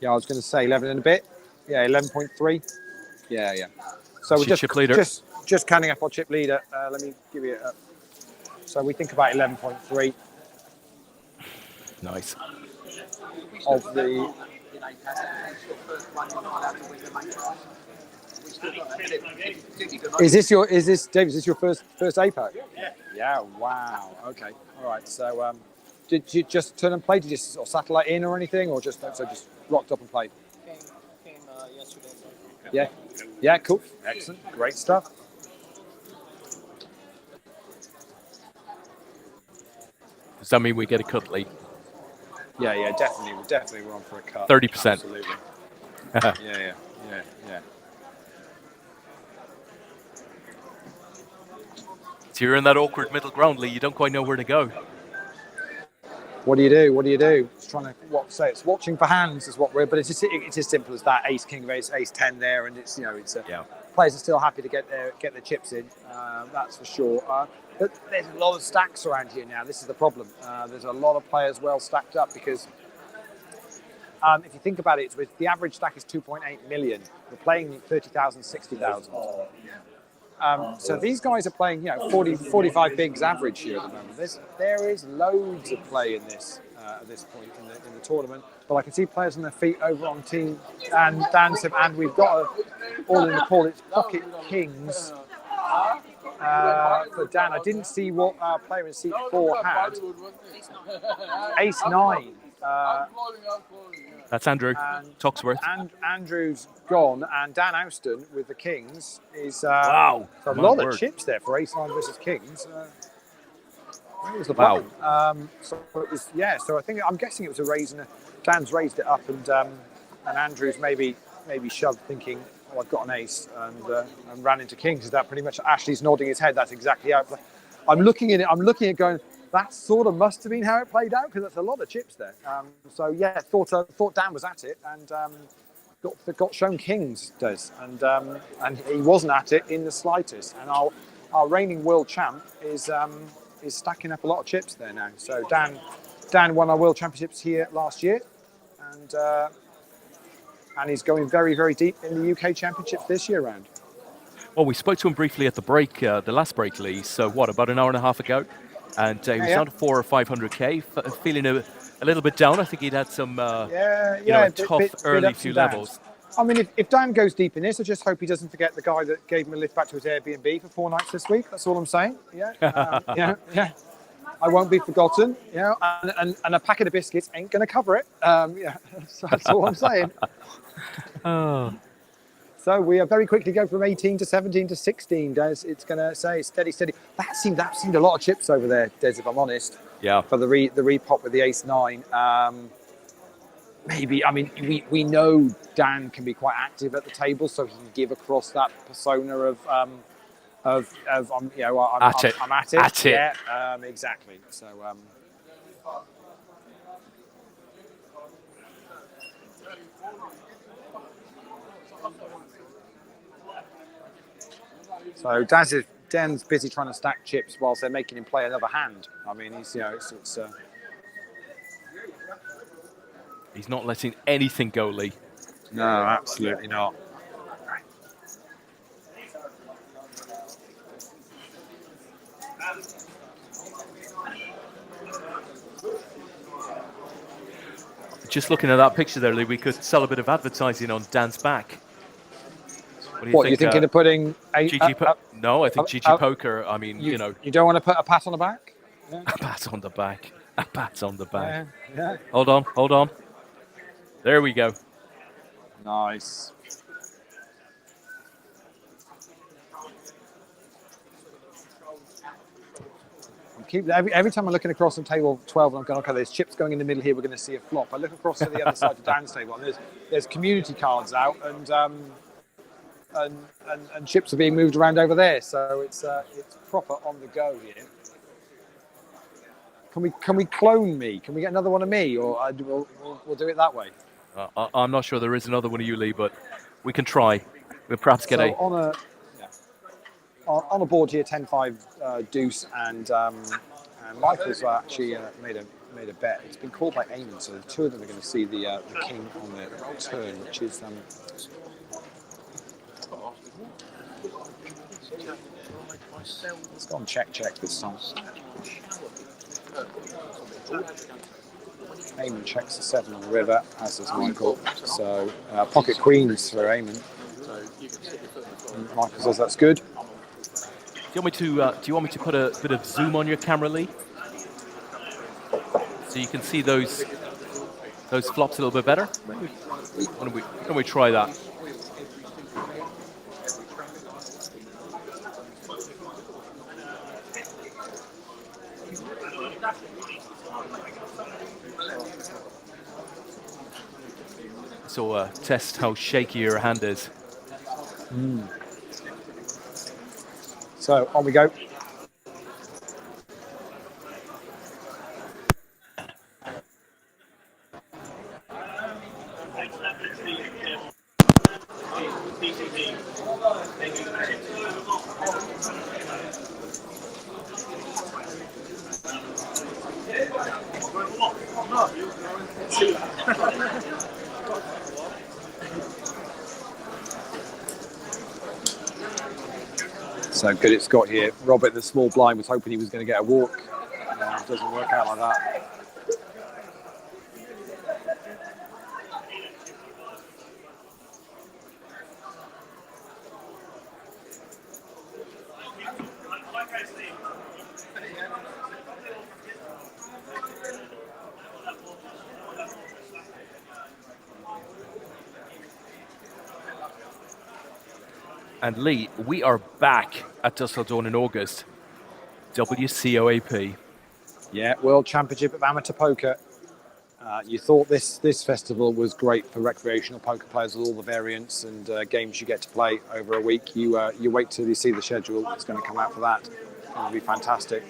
Yeah, I was going to say 11 and a bit. Yeah, 11.3. Yeah. So we're She's chip leader. just counting up our chip leader. Let me give you a. So we think about 11.3 Nice. of the. Is this Dave? Is this your first APAC? Yeah. Yeah. Wow. Okay. All right. So, did you just turn and play? Did you sort of satellite in or anything, or just rocked up and played? Came yesterday. Yeah. Yeah. Cool. Excellent. Great stuff. Does that mean we get a cut, Lee? Yeah. Definitely, we're on for a cut. 30%. Absolutely. Yeah. So you're in that awkward middle ground, Lee. You don't quite know where to go. What do you do? It's trying to it's watching for hands is what we're. But it's as simple as that. Ace king, ace 10 there, and it's players are still happy to get their chips in. That's for sure. But there's a lot of stacks around here now. This is the problem. There's a lot of players well stacked up because if you think about it, with the average stack is 2.8 million. We're playing 30,000, 60,000. So these guys are playing, 40, 45 bigs average here at the moment. There is loads of play in this at this point in the tournament. But I can see players on their feet over on team and Dan's, and we've got all in the call. It's pocket kings for Dan. I didn't see what our player in seat 4 had. Ace 9. That's Andrew Toxworth. And Andrew's gone, and Dan Austin with the kings is wow. A lot of chips there for Ace 9 versus Kings. Where was the button? So it was, So I'm guessing it was a raise, and Dan's raised it up, and Andrew's maybe shoved, thinking, "Oh, I've got an ace," and ran into Kings. Is that pretty much? Ashley's nodding his head. That's exactly how it played. I'm looking at it, going, that sort of must have been how it played out, because that's a lot of chips there. Thought Dan was at it, and got shown Kings, Des, and he wasn't at it in the slightest. And our reigning world champ is stacking up a lot of chips there now. So Dan won our world championships here last year, and he's going very, very deep in the UK championships this year round. Well, we spoke to him briefly at the break, the last break, Lee. So about an hour and a half ago? And he was down to 400 or 500k, feeling a little bit down. I think he'd had some tough early few levels. I mean, if Dan goes deep in this, I just hope he doesn't forget the guy that gave him a lift back to his Airbnb for 4 nights this week. That's all I'm saying. Yeah. I won't be forgotten. And a packet of biscuits ain't going to cover it. So that's all I'm saying. So we are very quickly going from 18 to 17 to 16, Des. It's going to say steady. That seemed a lot of chips over there, Des, if I'm honest. Yeah. For the repop with the ace 9. Maybe, I mean, we know Dan can be quite active at the table, so he can give across that persona of I'm at it. Yeah, exactly. So. So Dan's busy trying to stack chips whilst they're making him play another hand. I mean, he's not letting anything go, Lee. No, absolutely not. Just looking at that picture there, Lee, we could sell a bit of advertising on Dan's back. What are you thinking of putting? No, I think GG Poker. I mean, you don't want to put a pat on the back. Yeah. A pat on the back. A pat on the back. Yeah. Hold on. There we go. Nice. Every time I'm looking across on table 12 and I'm going, okay, there's chips going in the middle here, we're going to see a flop. I look across to the other side of Dan's table, and there's community cards out, and chips are being moved around over there. So it's proper on the go here. Can we clone me? Can we get another one of me, or we'll do it that way? I'm not sure there is another one of you, Lee, but We can try. We'll perhaps get So a. on a board here, 10-5 deuce, and Michael's actually made a bet. It's been called by Eamon, so the two of them are going to see the king on the turn, which is it's gone check this time. Eamon checks the 7 on the river, as does Michael. So pocket queens for Eamon. And Michael says that's good. Do you want me to put a bit of zoom on your camera, Lee? So you can see those flops a little bit better? Why don't we try that? So test how shaky your hand is. So on we go. So good it's got here. Robert, the small blind, was hoping he was going to get a walk. It doesn't work out like that. And Lee, we are back at Dusseldorf in August. WCOAP. Yeah, World Championship of Amateur Poker. You thought this festival was great for recreational poker players with all the variants and games you get to play over a week. You wait till you see the schedule that's going to come out for that. It'll be fantastic.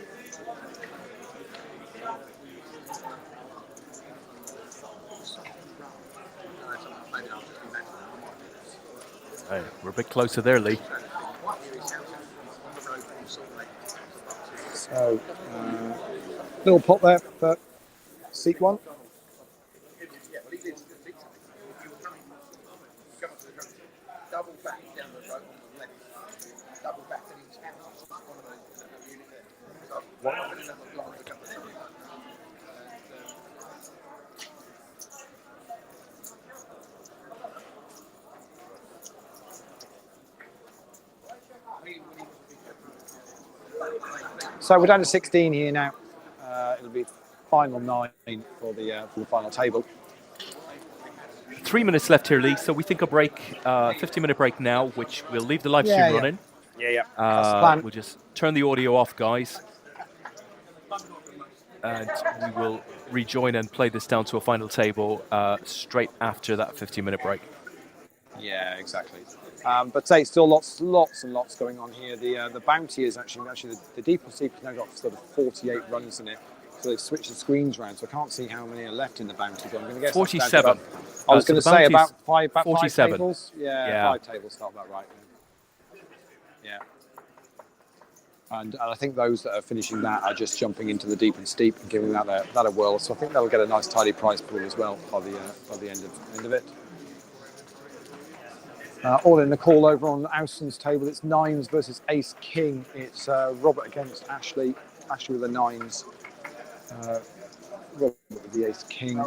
Hey, we're a bit closer there, Lee. So, little pot there for seat 1. Double back down the road on the left. Double back and he's out one of those unit there. So one of them another block to come through. So we're down to 16 here now. It'll be final 9 for the final table. 3 minutes left here, Lee. So we think a break, 15-minute break now, which we'll leave the live stream running. Yeah. That's the plan. We'll just turn the audio off, guys. And we will rejoin and play this down to a final table straight after that 15-minute break. Yeah, exactly. But say still lots and lots going on here. The bounty is actually the deeper seat has now got sort of 48 runs in it. So they've switched the screens around, so I can't see how many are left in the bounty. But I'm going to guess 47. I was going to say about 47. 5 tables. Yeah, 5 tables. Not that right. Yeah. And I think those that are finishing that are just jumping into the deep and steep and giving that a whirl. So I think that'll get a nice tidy prize pool as well by the end of it. All in the call over on Austin's table. It's 9s versus Ace King. It's Robert against Ashley. Ashley with the 9s. Robert with the Ace King.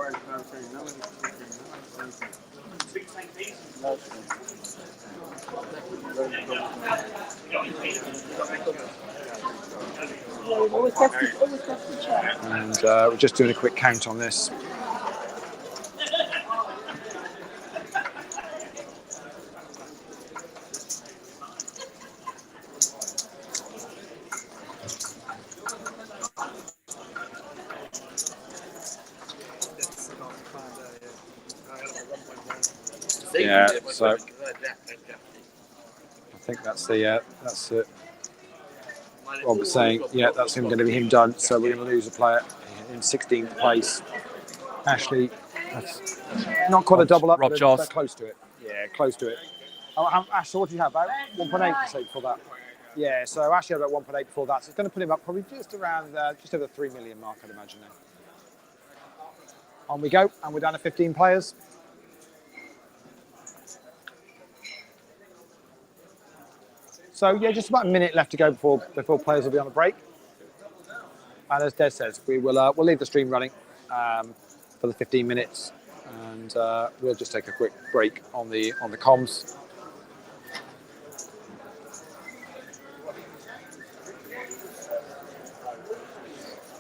And we're just doing a quick count on this. Yeah, so I think that's Robert's saying, yeah, that's going to be him done. So we're going to lose a player in 16th place. Ashley, that's not quite a double up, Rob but Joss. they're close to it. Yeah, close to it. Oh, Ash, so what did you have? About 1.8 you say before that? Yeah, so Ash had about 1.8 before that. So it's going to put him up probably just around, just over the 3 million mark, I'd imagine now. On we go, and we're down to 15 players. So yeah, just about a minute left to go before players will be on a break. And as Des says, we'll leave the stream running for the 15 minutes, and we'll just take a quick break on the comms.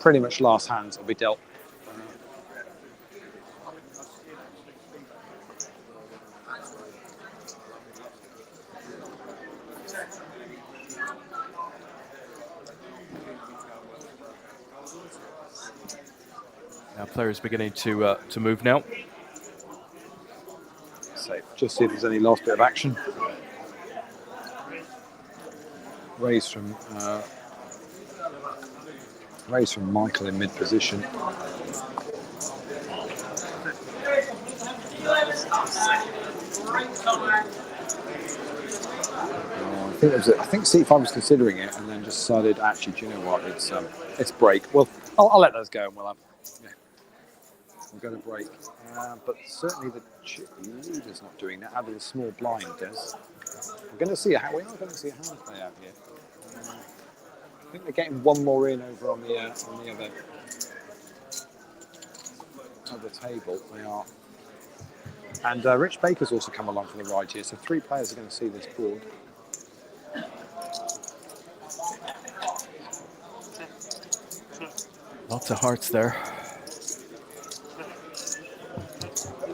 Pretty much last hands will be dealt. Now players beginning to move now. So just see if there's any last bit of action. Raise from Michael in mid position. I think C5 was considering it and then just decided, actually, do you know what? It's break. Well, I'll let those go and we'll go to break. But certainly the chip leader's not doing that. Out of the small blind, Des. We are going to see a hand play out here. I think they're getting one more in over on the other table. They are. And Rich Baker's also come along for the ride here, so 3 players are going to see this board. Lots of hearts there.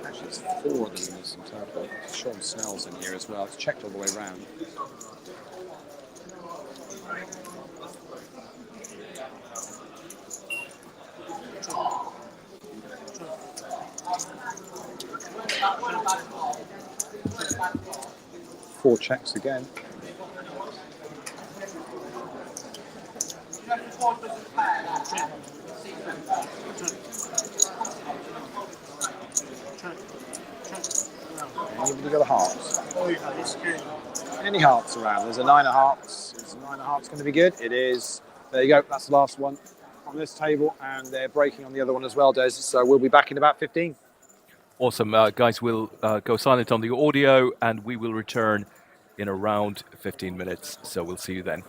Actually, it's 4 of them in total. Sean Snell's in here as well. It's checked all the way around. Four checks again. Anybody got a heart? Any hearts around? There's a 9 of hearts. Is 9 of hearts going to be good? It is. There you go. That's the last one on this table, and they're breaking on the other one as well, Des. So we'll be back in about 15. Awesome. Guys, we'll go silent on the audio, and we will return in around 15 minutes. So we'll see you then.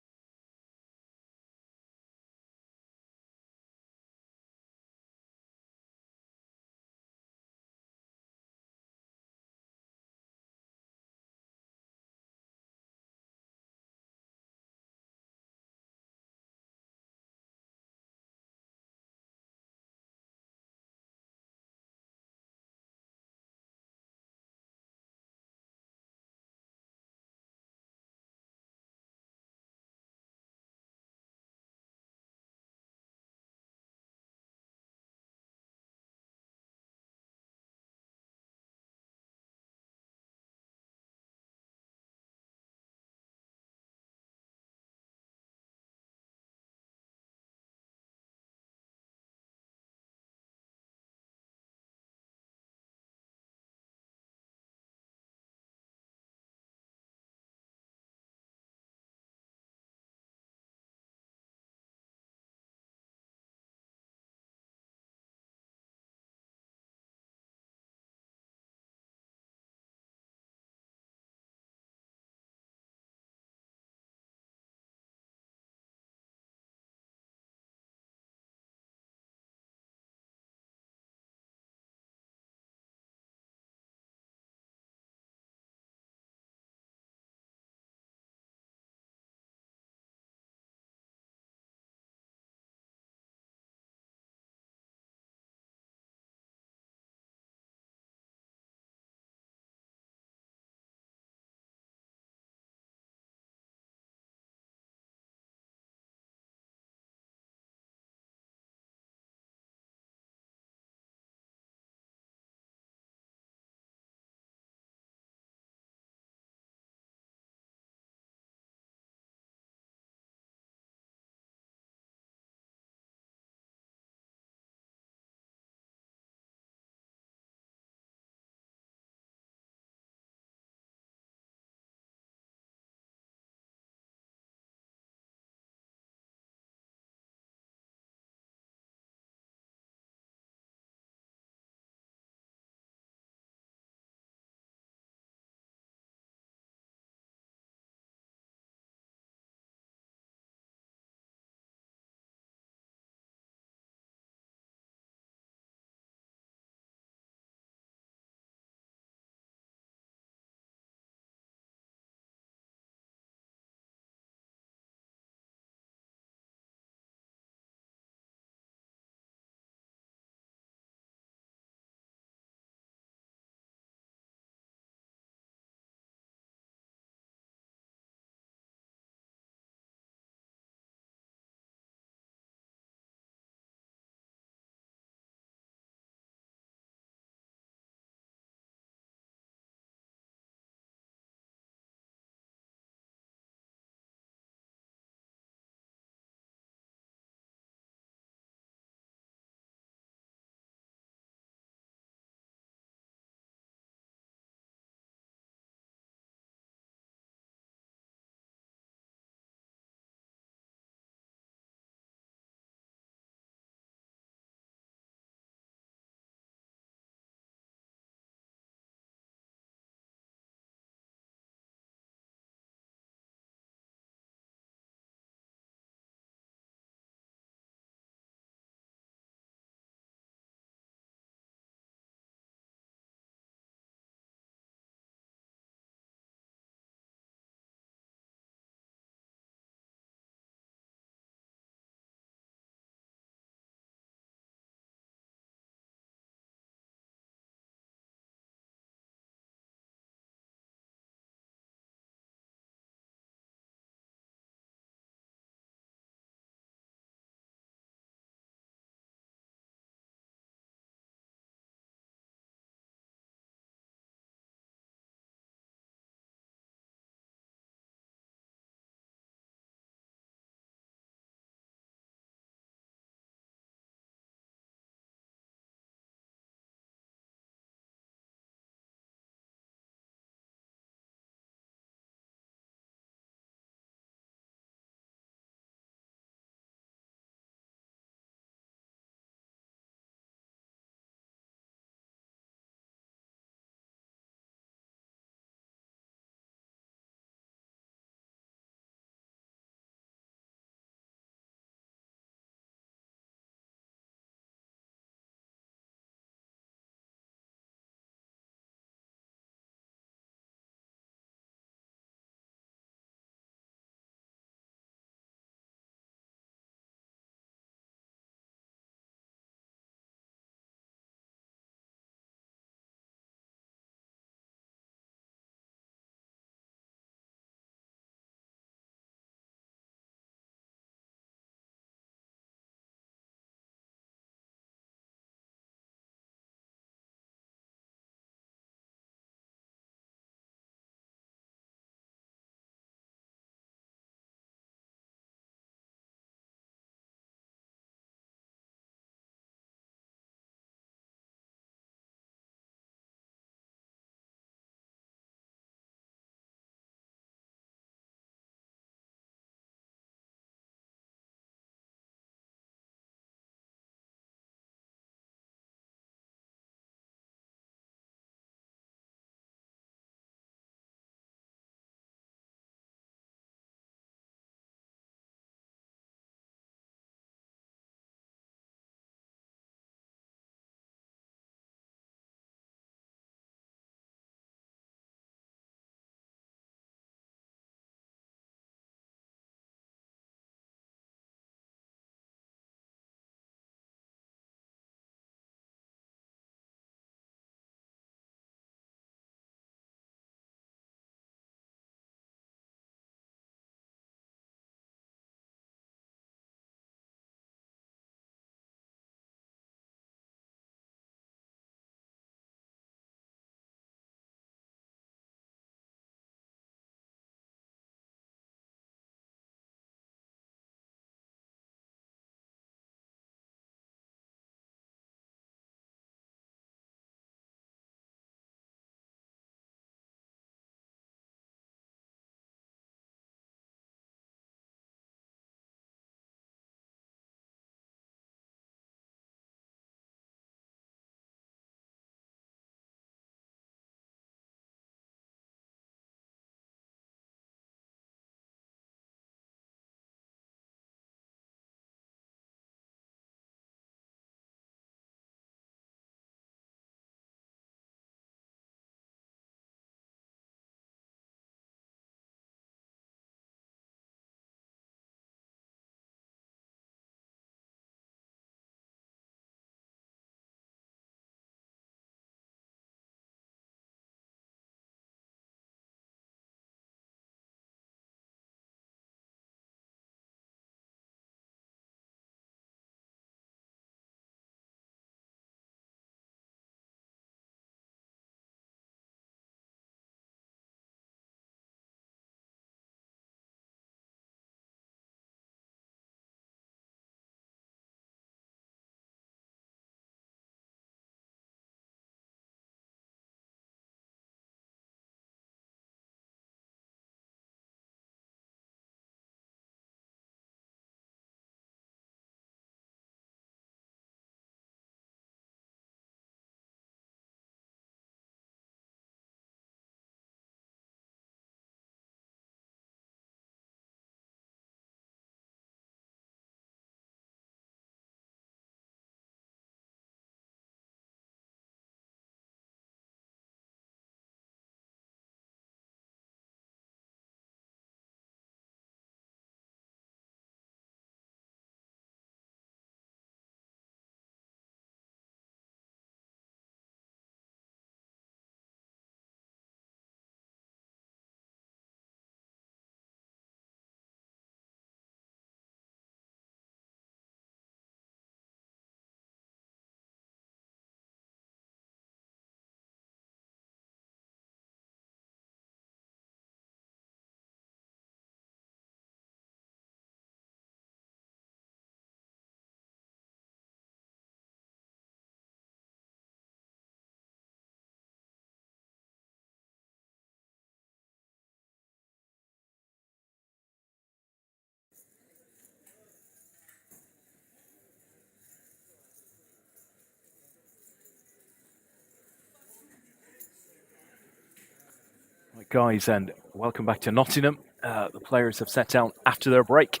guys, and welcome back to Nottingham. The players have sat down after their break,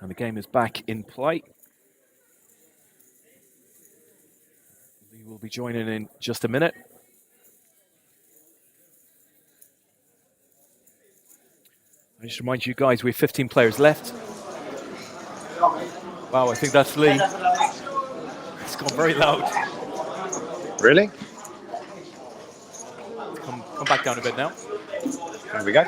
and the game is back in play. We will be joining in just a minute. I just remind you guys, we have 15 players left. Wow, I think that's Lee. It's gone very loud. Really? Come back down a bit now. There we go.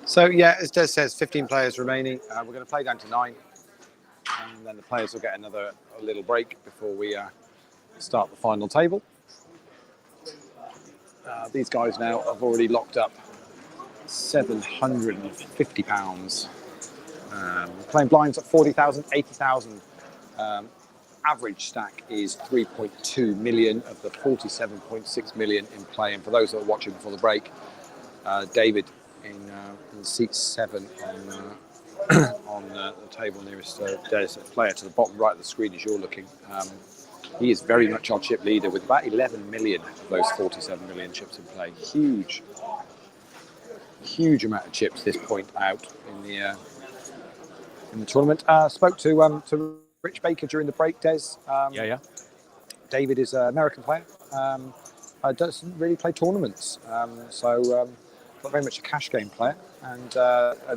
So yeah, as Des says, 15 players remaining. We're going to play down to 9, and then the players will get a little break before we start the final table. These guys now have already locked up £750. Playing blinds at 40,000, 80,000. Average stack is 3.2 million of the 47.6 million in play. And for those that are watching before the break, David in seat 7 on the table nearest there's a player to the bottom right of the screen as you're looking. He is very much our chip leader with about 11 million of those 47 million chips in play. Huge amount of chips this point out in the tournament. Spoke to Rich Baker during the break, Des. Yeah. David is an American player. Doesn't really play tournaments, so not very much a cash game player. And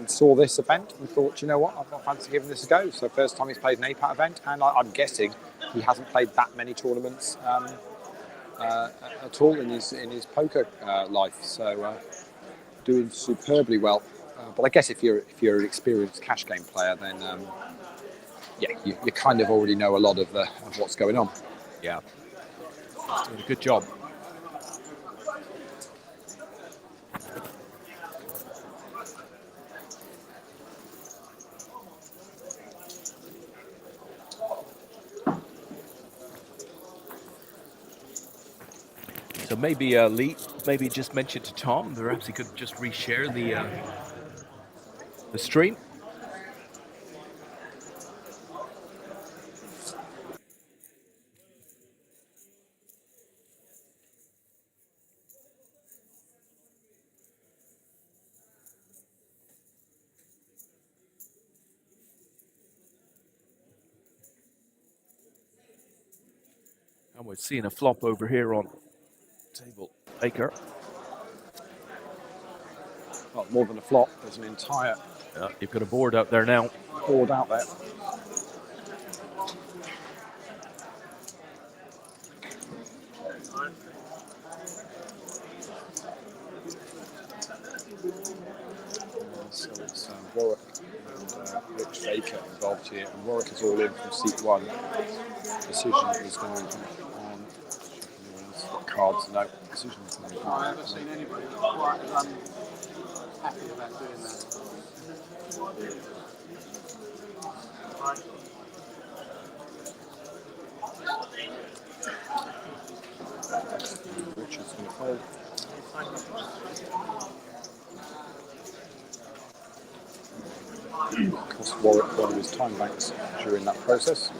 saw this event and thought, you know what, I fancy giving this a go. So first time he's played an APAT event, and I'm guessing he hasn't played that many tournaments at all in his poker life. So doing superbly well. But I guess if you're an experienced cash game player, then you kind of already know a lot of what's going on. Yeah, doing a good job. So maybe Lee, maybe just mention to Tom, perhaps he could just reshare the stream. And we're seeing a flop over here on table Baker. Well, more than a flop, there's an entire You've got a board out there now. board out there. So it's Warwick and Rich Baker involved here, and Warwick is all in from seat 1. Decision is going on. Cards, no. Decision is going on. I've never seen anybody quite as happy about doing that. Richard's going to fold. Cost Warwick one of his time banks during that process.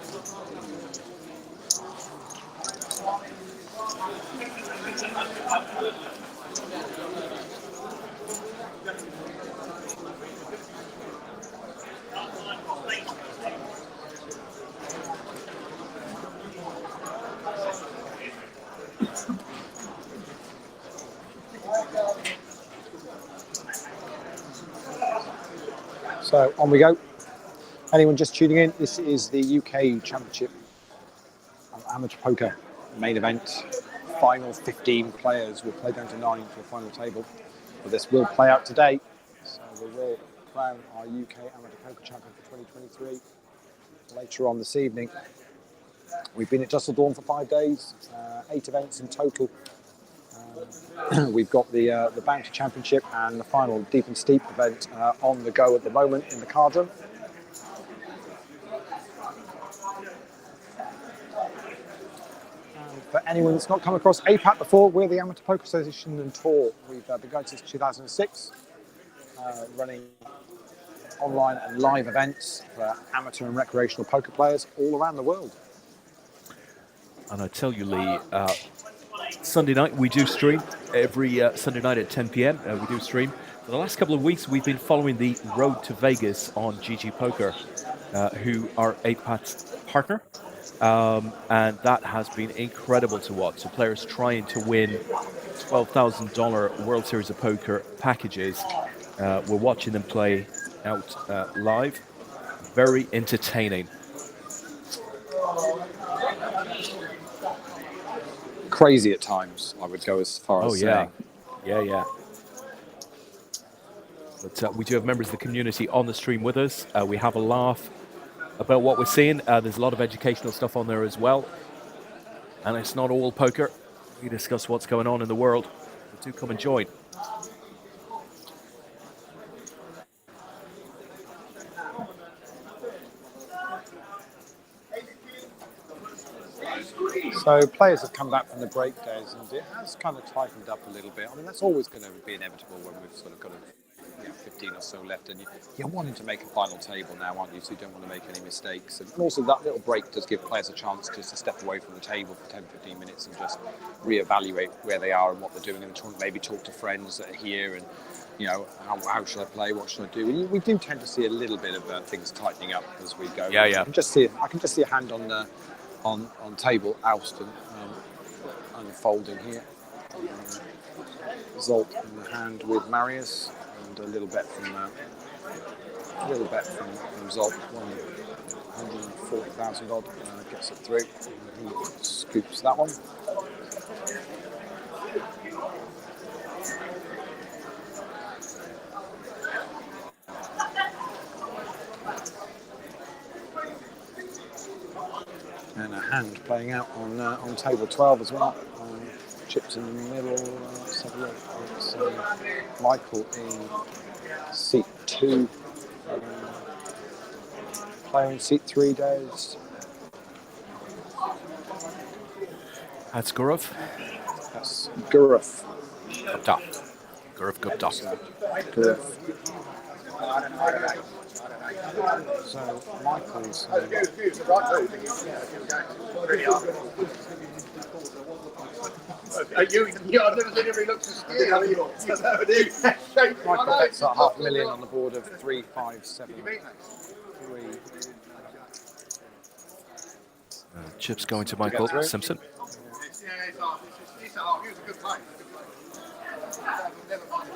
So on we go. Anyone just tuning in, this is the UK Championship Amateur Poker main event. Final 15 players will play down to 9 for the final table. But this will play out today. So we will crown our UK Amateur Poker Champion for 2023 later on this evening. We've been at Dusseldorf for 5 days, 8 events in total. We've got the Bounty Championship and the final Deep and Steep event on the go at the moment in the card room. For anyone that's not come across APAT before, we're the Amateur Poker Association and Tour. We've been going since 2006, running online and live events for amateur and recreational poker players all around the world. And I tell you, Lee, Sunday night we do stream every Sunday night at 10 p.m. We do stream. For the last couple of weeks, we've been following the road to Vegas on GG Poker, who are APAT's partner. And that has been incredible to watch. So players trying to win $12,000 World Series of Poker packages. We're watching them play out live. Very entertaining. Crazy at times, I would go as far Oh as yeah, saying. yeah. But we do have members of the community on the stream with us. We have a laugh about what we're seeing. There's a lot of educational stuff on there as well. And it's not all poker. We discuss what's going on in the world. So do come and join. So players have come back from the break days, and it has kind of tightened up a little bit. I mean, that's always going to be inevitable when we've sort of got 15 or so left, and you're wanting to make a final table now, aren't you? So you don't want to make any mistakes. And also that little break does give players a chance just to step away from the table for 10, 15 minutes and just reevaluate where they are and what they're doing in the tournament, maybe talk to friends that are here and, you know, how should I play, what should I do? And we do tend to see a little bit of things tightening up as we go. Yeah. I can just see a hand on table Alston unfolding here. Zolt in the hand with Marius, and a little bet from Zolt, 140,000 odd, gets it through. He scoops that one. And a hand playing out on table 12 as well. Chips in the middle. Let's have a look. It's Michael in seat 2. Playing seat 3 days. That's Gaurav. That's Gaurav. Gupta. Gaurav Gupta. Gaurav. So Michael's. I've never seen anybody look so scared. Michael bets at $500,000 on the board of 3, 5, 7, 3. Chips going to Michael Simpson. Yeah, it's hard. He was a good player. Never mind.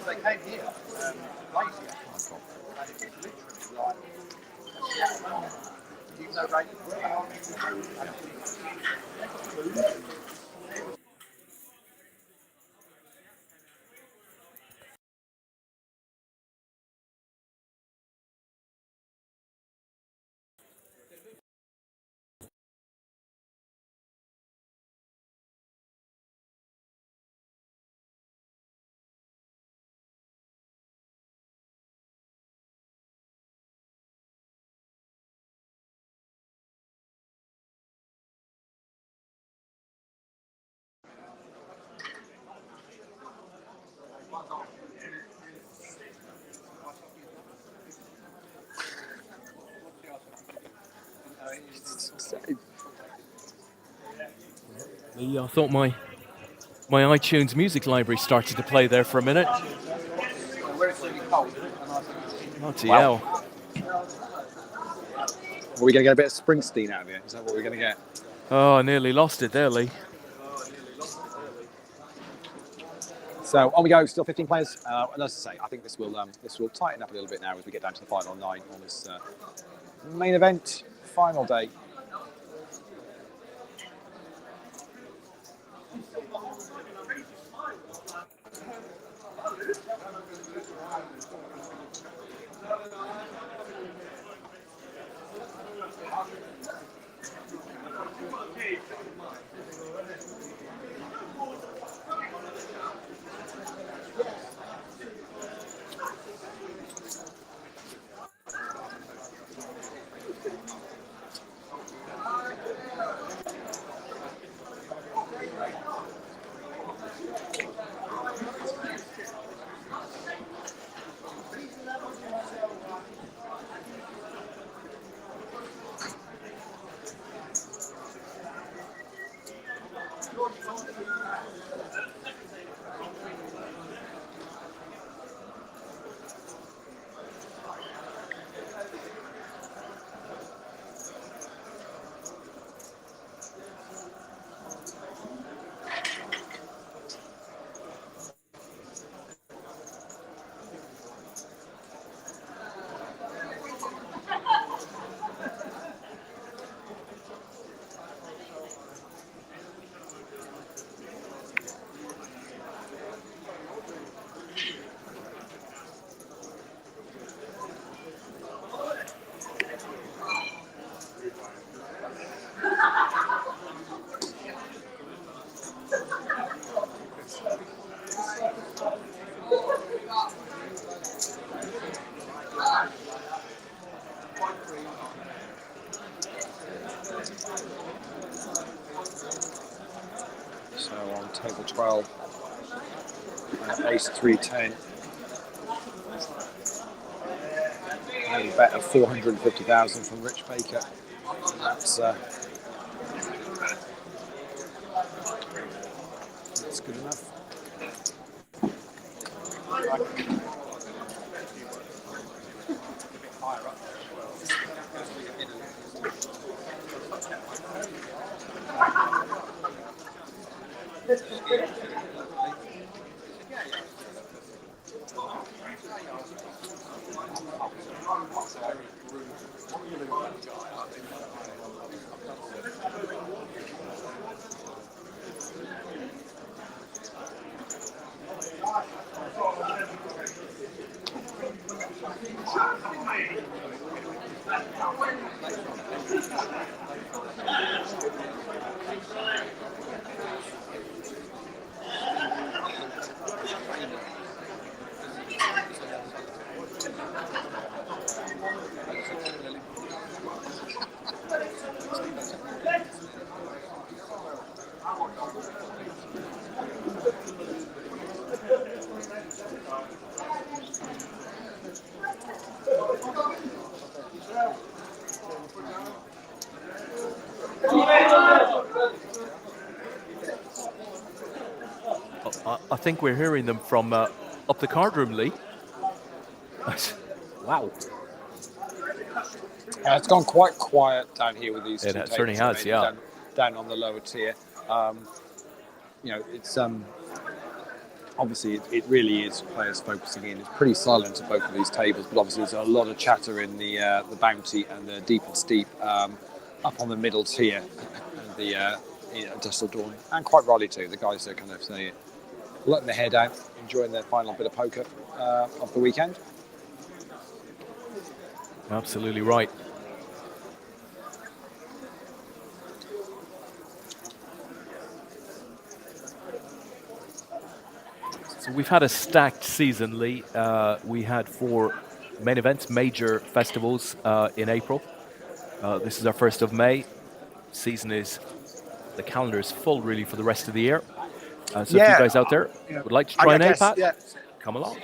They came here, lazy, and it's literally like, even though they insane. I thought my iTunes music library started to play there for a minute. Where it's really cold, isn't it? And I think Oh, TL. Are we going to get a bit of Springsteen out of here? Is that what we're going to get? Oh, I nearly lost it there, Lee. So on we go. Still 15 players. And as I say, I think this will tighten up a little bit now as we get down to the final 9 on this main event, final day. So on table 12, ace 310. A bet of 450,000 from Rich Baker. That's good enough. I think we're hearing them from up the card room, Lee. Wow. It's gone quite quiet down here with these two It tables. certainly has, yeah. Down on the lower tier. You know, it's obviously it really is players focusing in. It's pretty silent at both of these tables, but obviously there's a lot of chatter in the Bounty and the Deep and Steep up on the middle tier, and the Dustle Dawn, and quite rightly too. The guys are kind of saying, letting their head out, enjoying their final bit of poker of the weekend. Absolutely right. So we've had a stacked season, Lee. We had 4 main events, major festivals in April. This is our first of May. The calendar is full really for the rest of the year. So if you guys out there would like to try an APAT, come along.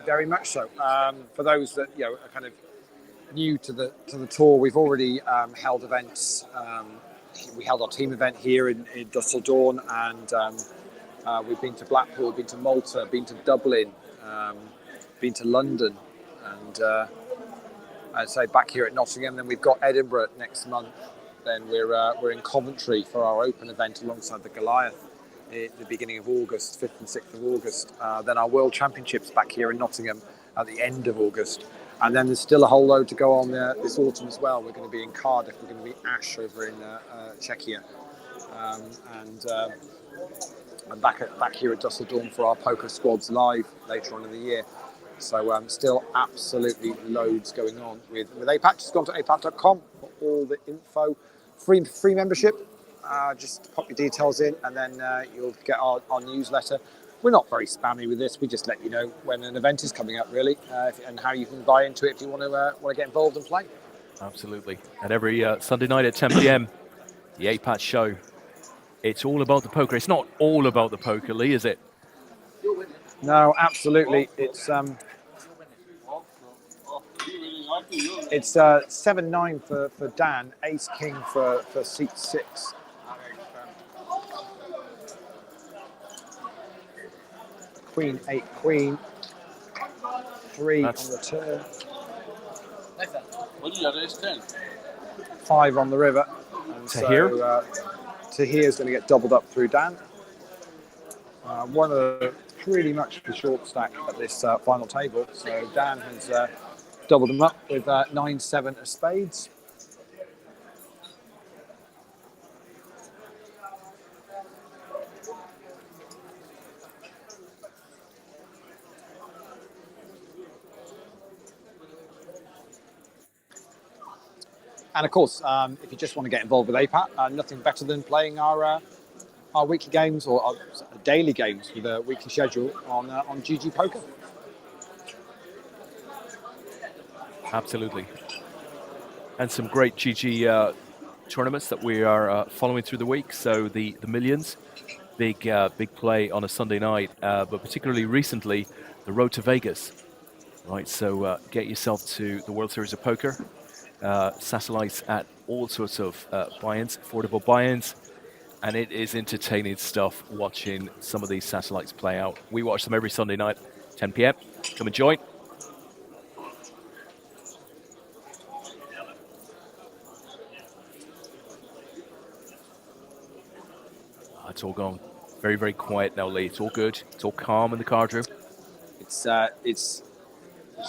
Very much so. For those that are kind of new to the tour. We've already held events. We held our team event here in Dusseldorf, and we've been to Blackpool, been to Malta, been to Dublin, been to London, and I'd say back here at Nottingham. Then we've got Edinburgh next month. Then we're in Coventry for our open event alongside the Goliath at the beginning of August, 5th and 6th of August. Then our World Championships back here in Nottingham at the end of August. And then there's still a whole load to go on this autumn as well. We're going to be in Cardiff, we're going to be Ash over in Czechia, and back here at Dusseldorf for our Poker Squads Live later on in the year. So still absolutely loads going on with APAC. Just gone to apac.com for all the info. Free membership. Just pop your details in, and then you'll get our newsletter. We're not very spammy with this. We just let you know when an event is coming up, really, and how you can buy into it if you want to get involved and play. Absolutely. And every Sunday night at 10 p.m, the APAT show. It's all about the poker. It's not all about the poker, Lee, is it? No, absolutely. It's 7-9 for Dan, Ace King for seat 6. Queen 8 Queen, 3 on the turn. What do you got? Ace 10. 5 on the river. And Tahir? Tahir's going to get doubled up through Dan. One of the pretty much the short stack at this final table. So Dan has doubled them up with 9-7 of spades. And of course, if you just want to get involved with APAT, nothing better than playing our weekly games or our daily games with a weekly schedule on GG Poker. Absolutely. And some great GG tournaments that we are following through the week. So the Millions, big play on a Sunday night, but particularly recently, the Road to Vegas. Right, so get yourself to the World Series of Poker. Satellites at all sorts of buy-ins, affordable buy-ins, and it is entertaining stuff watching some of these satellites play out. We watch them every Sunday night, 10 p.m. Come and join. It's all gone very, very quiet now, Lee. It's all good. It's all calm in the card room. It's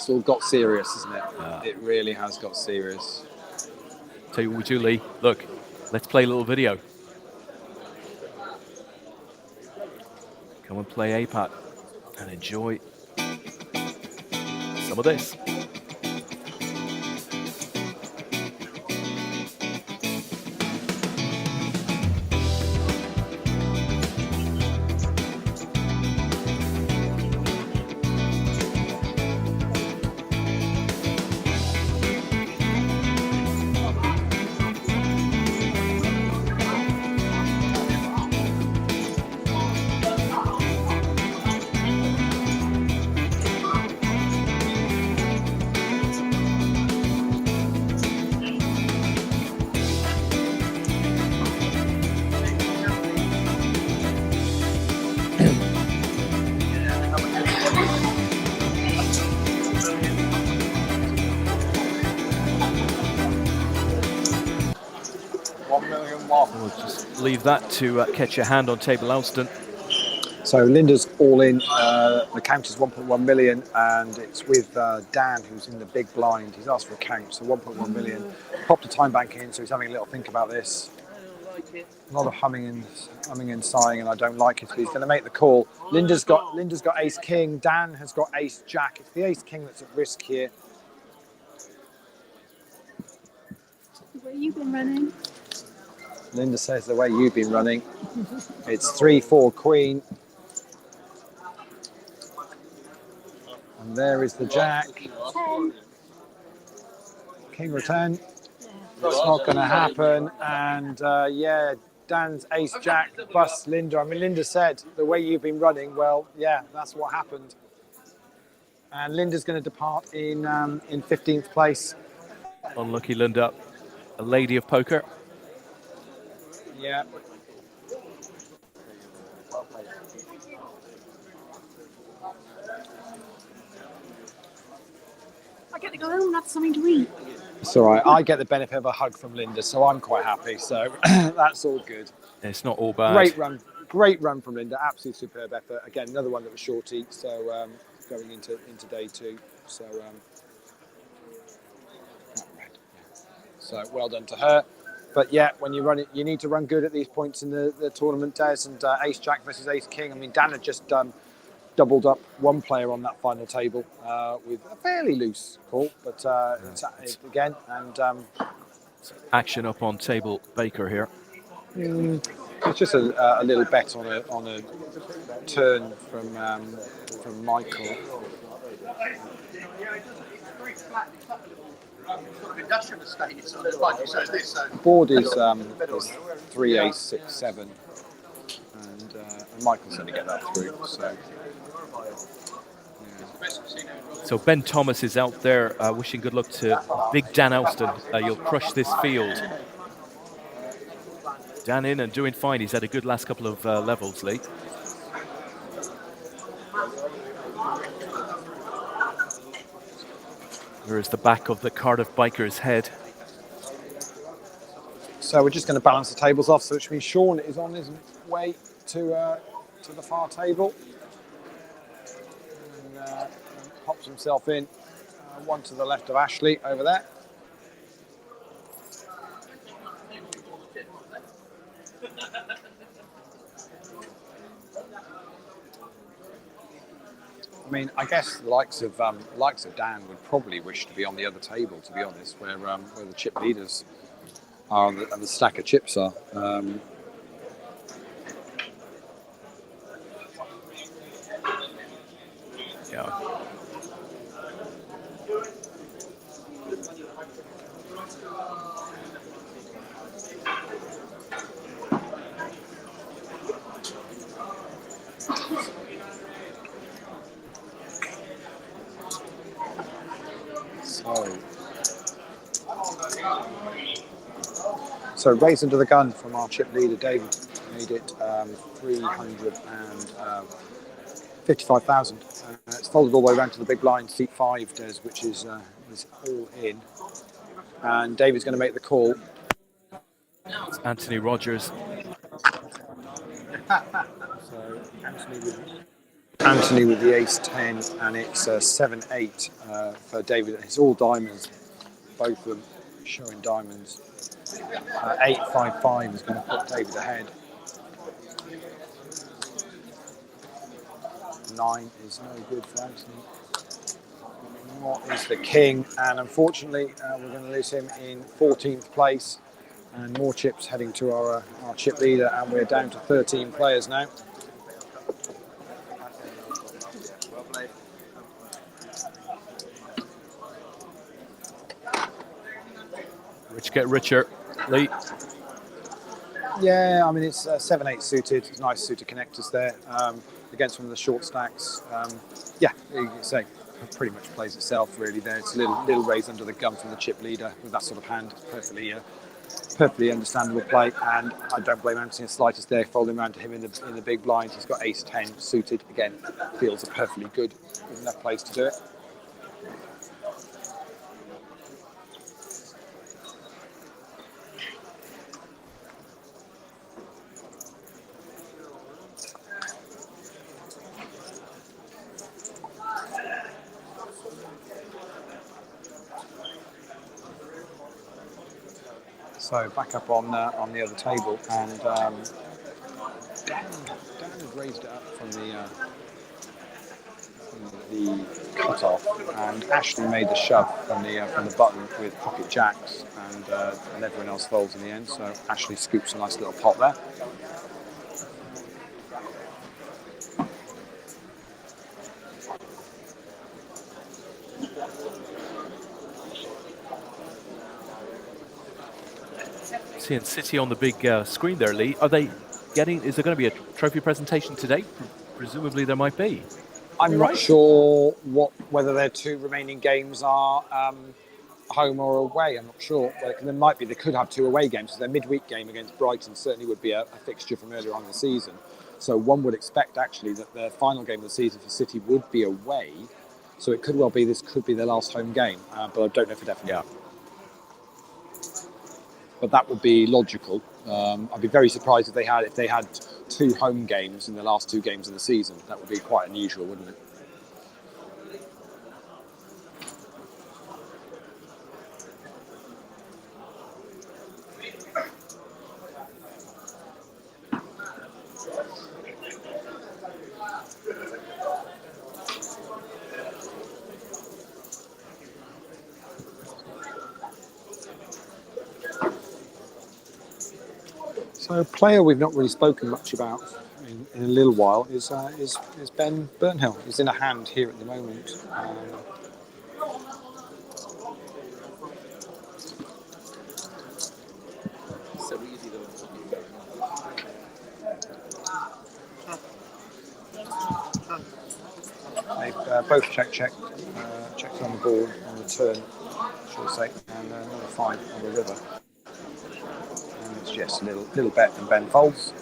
all got serious, isn't it? It really has got serious. Tell you what we do, Lee. Look, let's play a little video. Come and play APAT and enjoy some of this. We'll just leave that to catch your hand on Table Alston. So Linda's all in. The count is 1.1 million, and it's with Dan, who's in the big blind. He's asked for a count, so 1.1 million. Popped a time bank in, so he's having a little think about this. A lot of humming and sighing, and I don't like it. But he's going to make the call. Linda's got Ace King. Dan has got Ace Jack. It's the Ace King that's at risk here. Where you been running? Linda says the way you've been running. It's 3-4 Queen. And there is the Jack. 10. King return. That's not going to happen. And yeah, Dan's Ace Jack busts Linda. I mean, Linda said the way you've been running. Well, yeah, that's what happened. And Linda's going to depart in 15th place. Unlucky Linda, a lady of poker. Yeah. I get to go home and have something to eat. It's all right. I get the benefit of a hug from Linda, so I'm quite happy. So that's all good. It's not all bad. Great run from Linda. Absolutely superb effort. Again, another one that was shorty. So going into day two. So so well done to her. But yeah, when you run it, you need to run good at these points in the tournament, Des. And Ace Jack versus Ace King. I mean, Dan had just doubled up one player on that final table with a fairly loose call, but it's again and action up on table Baker here. it's just a little bet on a turn from Michael. The board is 3 ace 6 7, and Michael's going to get that through. So Ben Thomas is out there wishing good luck to Big Dan Elston. You'll crush this field. Dan in and doing fine. He's had a good last couple of levels, Lee. There is the back of the Cardiff biker's head. So we're just going to balance the tables off, so which means Sean is on his way to the far table. And pops himself in. One to the left of Ashley over there. I mean, I guess the likes of Dan would probably wish to be on the other table, to be honest, where the chip leaders are and the stack of chips are. Yeah. So raised under the gun from our chip leader, David, made it 355,000. It's folded all the way around to the big blind, seat 5 does, which is all in. And David's going to make the call. It's Anthony Rogers. So Anthony with the ace 10, and it's 7-8 for David. It's all diamonds, both of them showing diamonds. 8-5-5 is going to put David ahead. 9 is no good for Anthony. What is the king? And unfortunately, we're going to lose him in 14th place. And more chips heading to our chip leader, and we're down to 13 players now. Rich get richer, Lee. Yeah, I mean, it's 7-8 suited, nice suited connectors there. Against one of the short stacks. Yeah, you can say pretty much plays itself really there. It's a little raise under the gun from the chip leader with that sort of hand. Perfectly understandable play, and I don't blame Anthony the slightest there, folding around to him in the big blind. He's got ace 10 suited. Again, feels are perfectly good. There's enough place to do it. So back up on the other table, and Dan had raised it up from the cut-off, and Ashley made the shove from the button with pocket jacks, and everyone else folds in the end. So Ashley scoops a nice little pot there. Seeing City on the big screen there, Lee. Are they getting? Is there going to be a trophy presentation today? Presumably there might be. I'm not sure whether their 2 remaining games are home or away. I'm not sure. They could have 2 away games. So their midweek game against Brighton certainly would be a fixture from earlier on in the season. So one would expect actually that the final game of the season for City would be away. So it could well be this could be their last home game, but I don't know for definite. Yeah. But that would be logical. I'd be very surprised if they had 2 home games in the last 2 games of the season. That would be quite unusual, wouldn't it? So a player we've not really spoken much about in a little while is Ben Burnhill. He's in a hand here at the moment. So easy though. They both checks on the ball on the turn, shall we say, and another 5 on the river. And it's just a little bet, and Ben folds.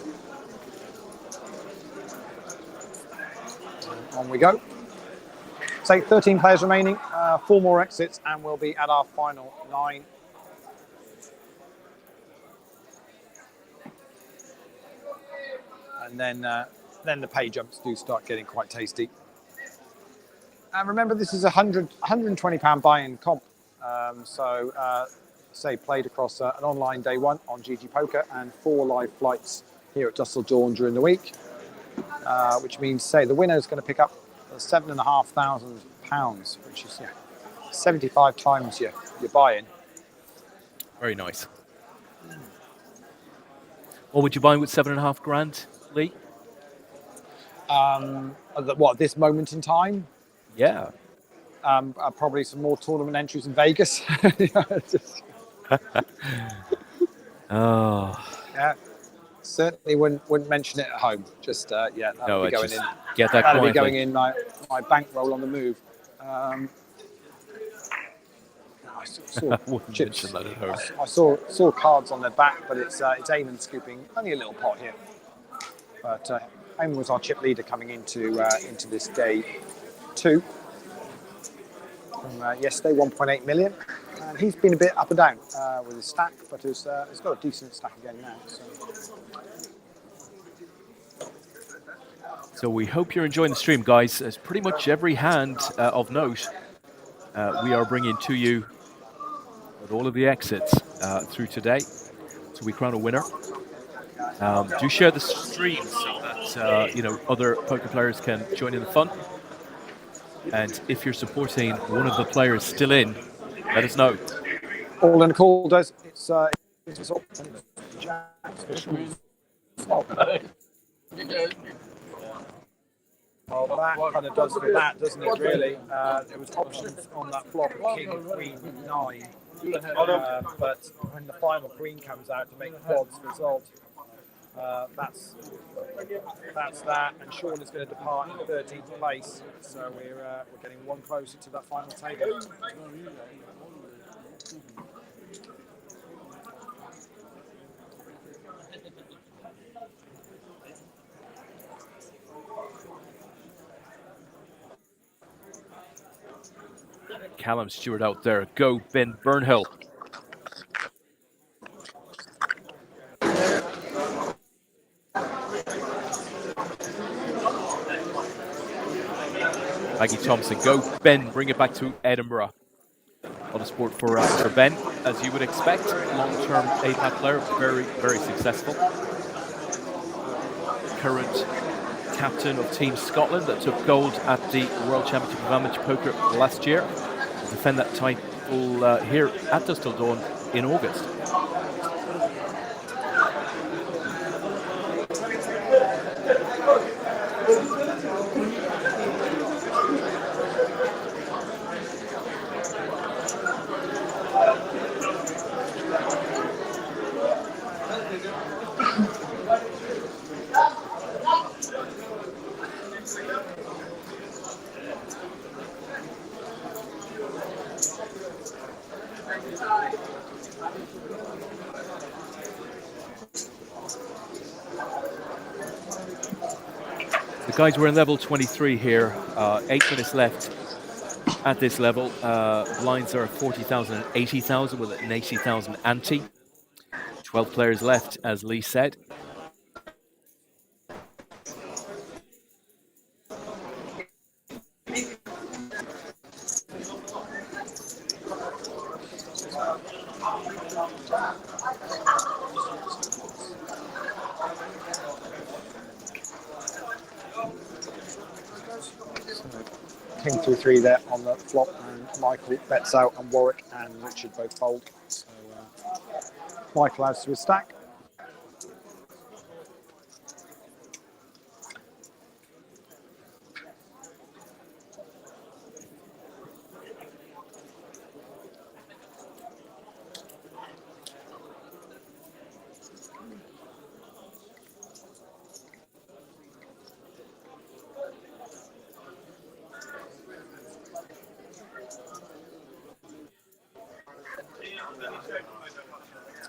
On we go. Say 13 players remaining, 4 more exits, and we'll be at our final 9. And then the pay jumps do start getting quite tasty. And remember, this is a £120 buy-in comp. Say played across an online day 1 on GG Poker and 4 live flights here at Dusseldorf during the week, which means, say, the winner is going to pick up £7,500, which is 75 times your buy-in. Very nice. What would you buy with $7.5 grand, Lee? At this moment in time? Yeah. Probably some more tournament entries in Vegas. Oh. Yeah. Certainly wouldn't mention it at home. Just that'll be going in. Get that That'll quietly. be going in my bankroll on the move. I saw wouldn't chips. mention that at home. I saw cards on their back, but it's Eamon scooping only a little pot here. But Eamon was our chip leader coming into this day 2 from yesterday, 1.8 million. And he's been a bit up and down with his stack, but he's got a decent stack again now. So we hope you're enjoying the stream, guys. As pretty much every hand of note we are bringing to you with all of the exits through today. So we crown a winner. Do share the stream so that other poker players can join in the fun. And if you're supporting one of the players still in, let us know. All in the call does it's well, that kind of does for that, doesn't it, really? There was options on that flop, king, queen, 9. But when the final queen comes out to make quads result, that's that. And Sean is going to depart in 13th place. So we're getting one closer to that final table. Callum Stewart out there. Go, Ben Burnhill. Maggie Thompson. Go, Ben. Bring it back to Edinburgh. A lot of support for Ben, as you would expect. Long-term APAC player. Very, very successful. Current captain of Team Scotland that took gold at the World Championship of Amateur Poker last year. Will defend that title here at Dusseldorf in August. The guys were in level 23 here. 8 minutes left at this level. Blinds are 40,000 and 80,000 with an 80,000 ante. 12 players left, as Lee said. King through 3 there on the flop, and Michael bets out, and Warwick and Richard both fold. So Michael adds to his stack.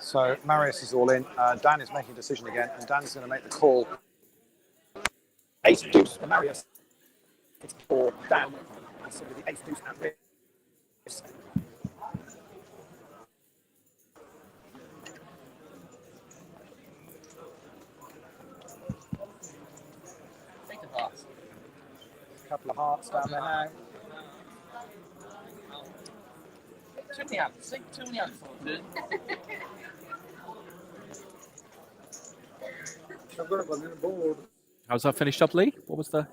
So Marius is all in. Dan is making a decision again, and Dan's going to make the call. Ace deuce for Marius. It's for Dan. And so with the ace deuce and this. A couple of hearts down there now. How's that finished up, Lee? What was the...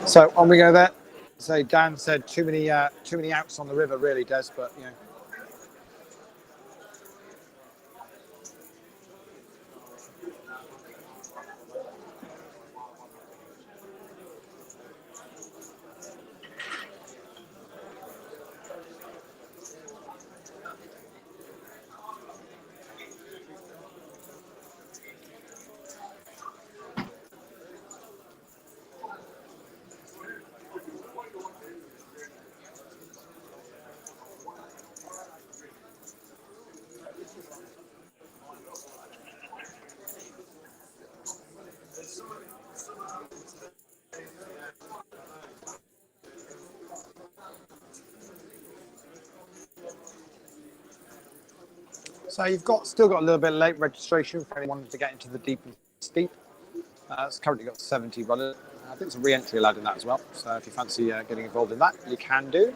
So on we go there. So Dan said too many outs on the river, really, Des, but you know. So you've still got a little bit of late registration for anyone wanting to get into the deep and steep. It's currently got 70 runners. I think there's a re-entry allowed in that as well. So if you fancy getting involved in that, you can do.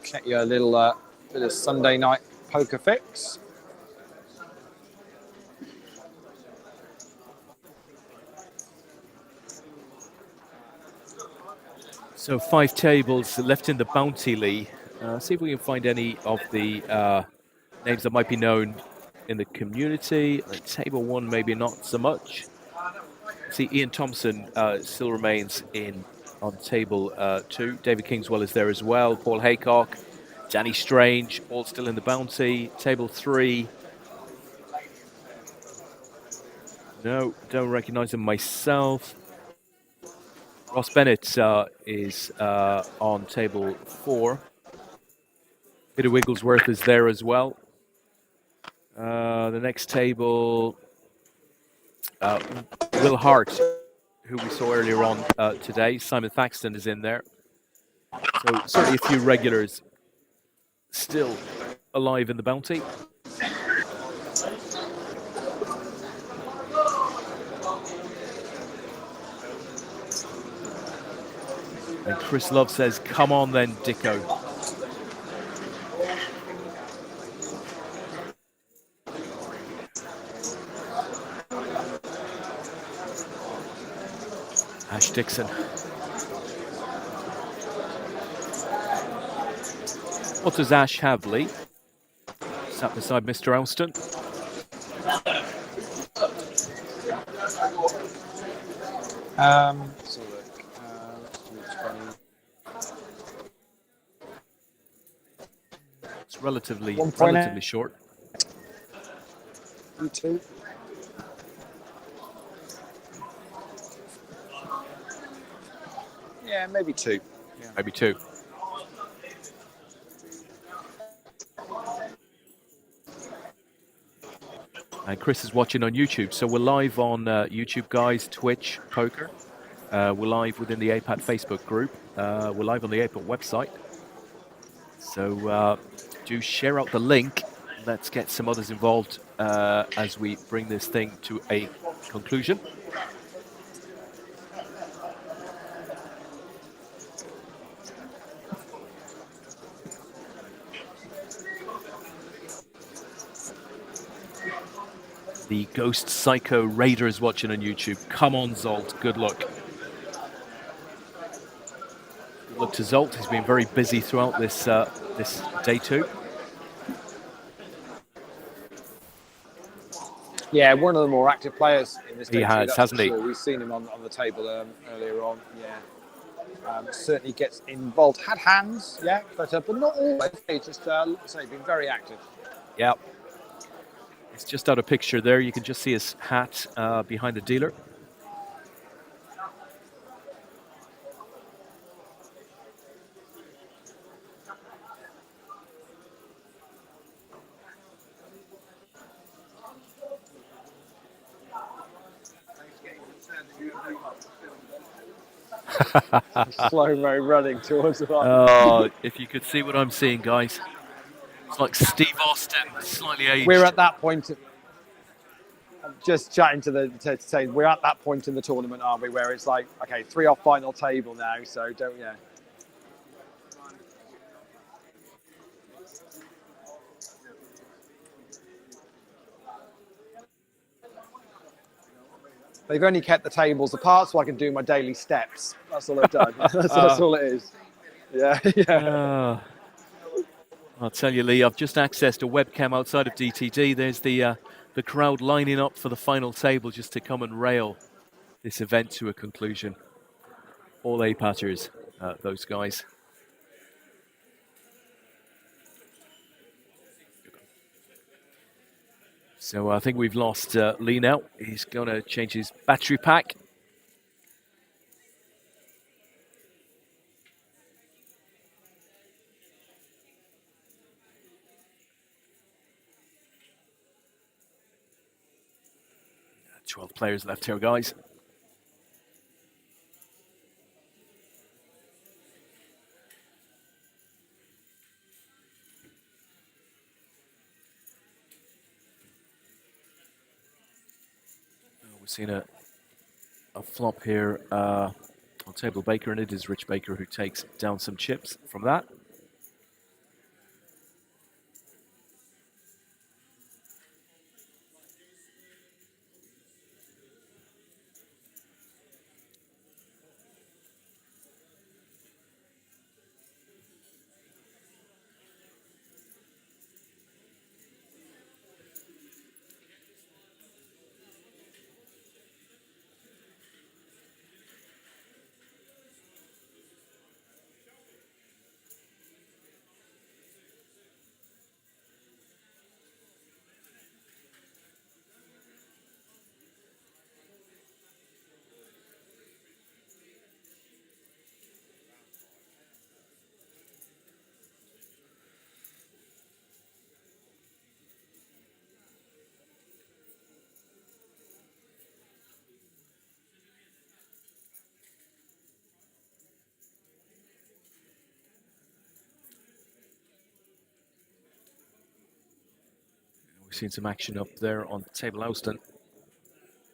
Get you a little Sunday night poker fix. So 5 tables left in the bounty, Lee. See if we can find any of the names that might be known in the community. Table 1, maybe not so much. See, Ian Thompson still remains on table 2. David Kingswell is there as well. Paul Haycock, Danny Strange, all still in the bounty. Table 3. No, don't recognize him myself. Ross Bennett is on table 4. Peter Wigglesworth is there as well. The next table, Will Hart, who we saw earlier on today. Simon Thaxton is in there. So certainly a few regulars still alive in the bounty. And Chris Love says, come on then, Dicko. Ash Dixon. What does Ash have, Lee? Sat beside Mr. Alston. Let's have a look. Let's do 20. It's relatively 1.8. short. 2. Yeah, maybe 2. Yeah. Maybe 2. And Chris is watching on YouTube, so we're live on YouTube, guys, Twitch, Poker. We're live within the APAT Facebook group. We're live on the APAT website. So do share out the link. Let's get some others involved as we bring this thing to a conclusion. The Ghost Psycho Raider is watching on YouTube. Come on, Zolt. Good luck. Good luck to Zolt. He's been very busy throughout this this day 2. Yeah, one of the more active players in this He day has, that's hasn't for he? sure. We've seen him on the table earlier on. Yeah, certainly gets involved. Had hands, yeah, but not always. He's just say been very active. Yeah. It's just out of picture there. You can just see his hat behind the dealer. Slow-mo running towards the bottom. Oh, if you could see what I'm seeing, guys. It's like Steve Austin, slightly aged. We're at that point. I'm just chatting to say we're at that point in the tournament, aren't we? Where it's like, okay, 3 off final table now, so don't, yeah. They've only kept the tables apart so I can do my daily steps. That's all they've done. that's all it is. Yeah, yeah. I'll tell you, Lee, I've just accessed a webcam outside of DTD. There's the crowd lining up for the final table just to come and rail this event to a conclusion. All APATers, those guys. So I think we've lost Lee now. He's going to change his battery pack. Uh, 12 players left here, guys. We've seen a flop here on Table Baker, and it is Rich Baker who takes down some chips from that. We've seen some action up there on Table Houston.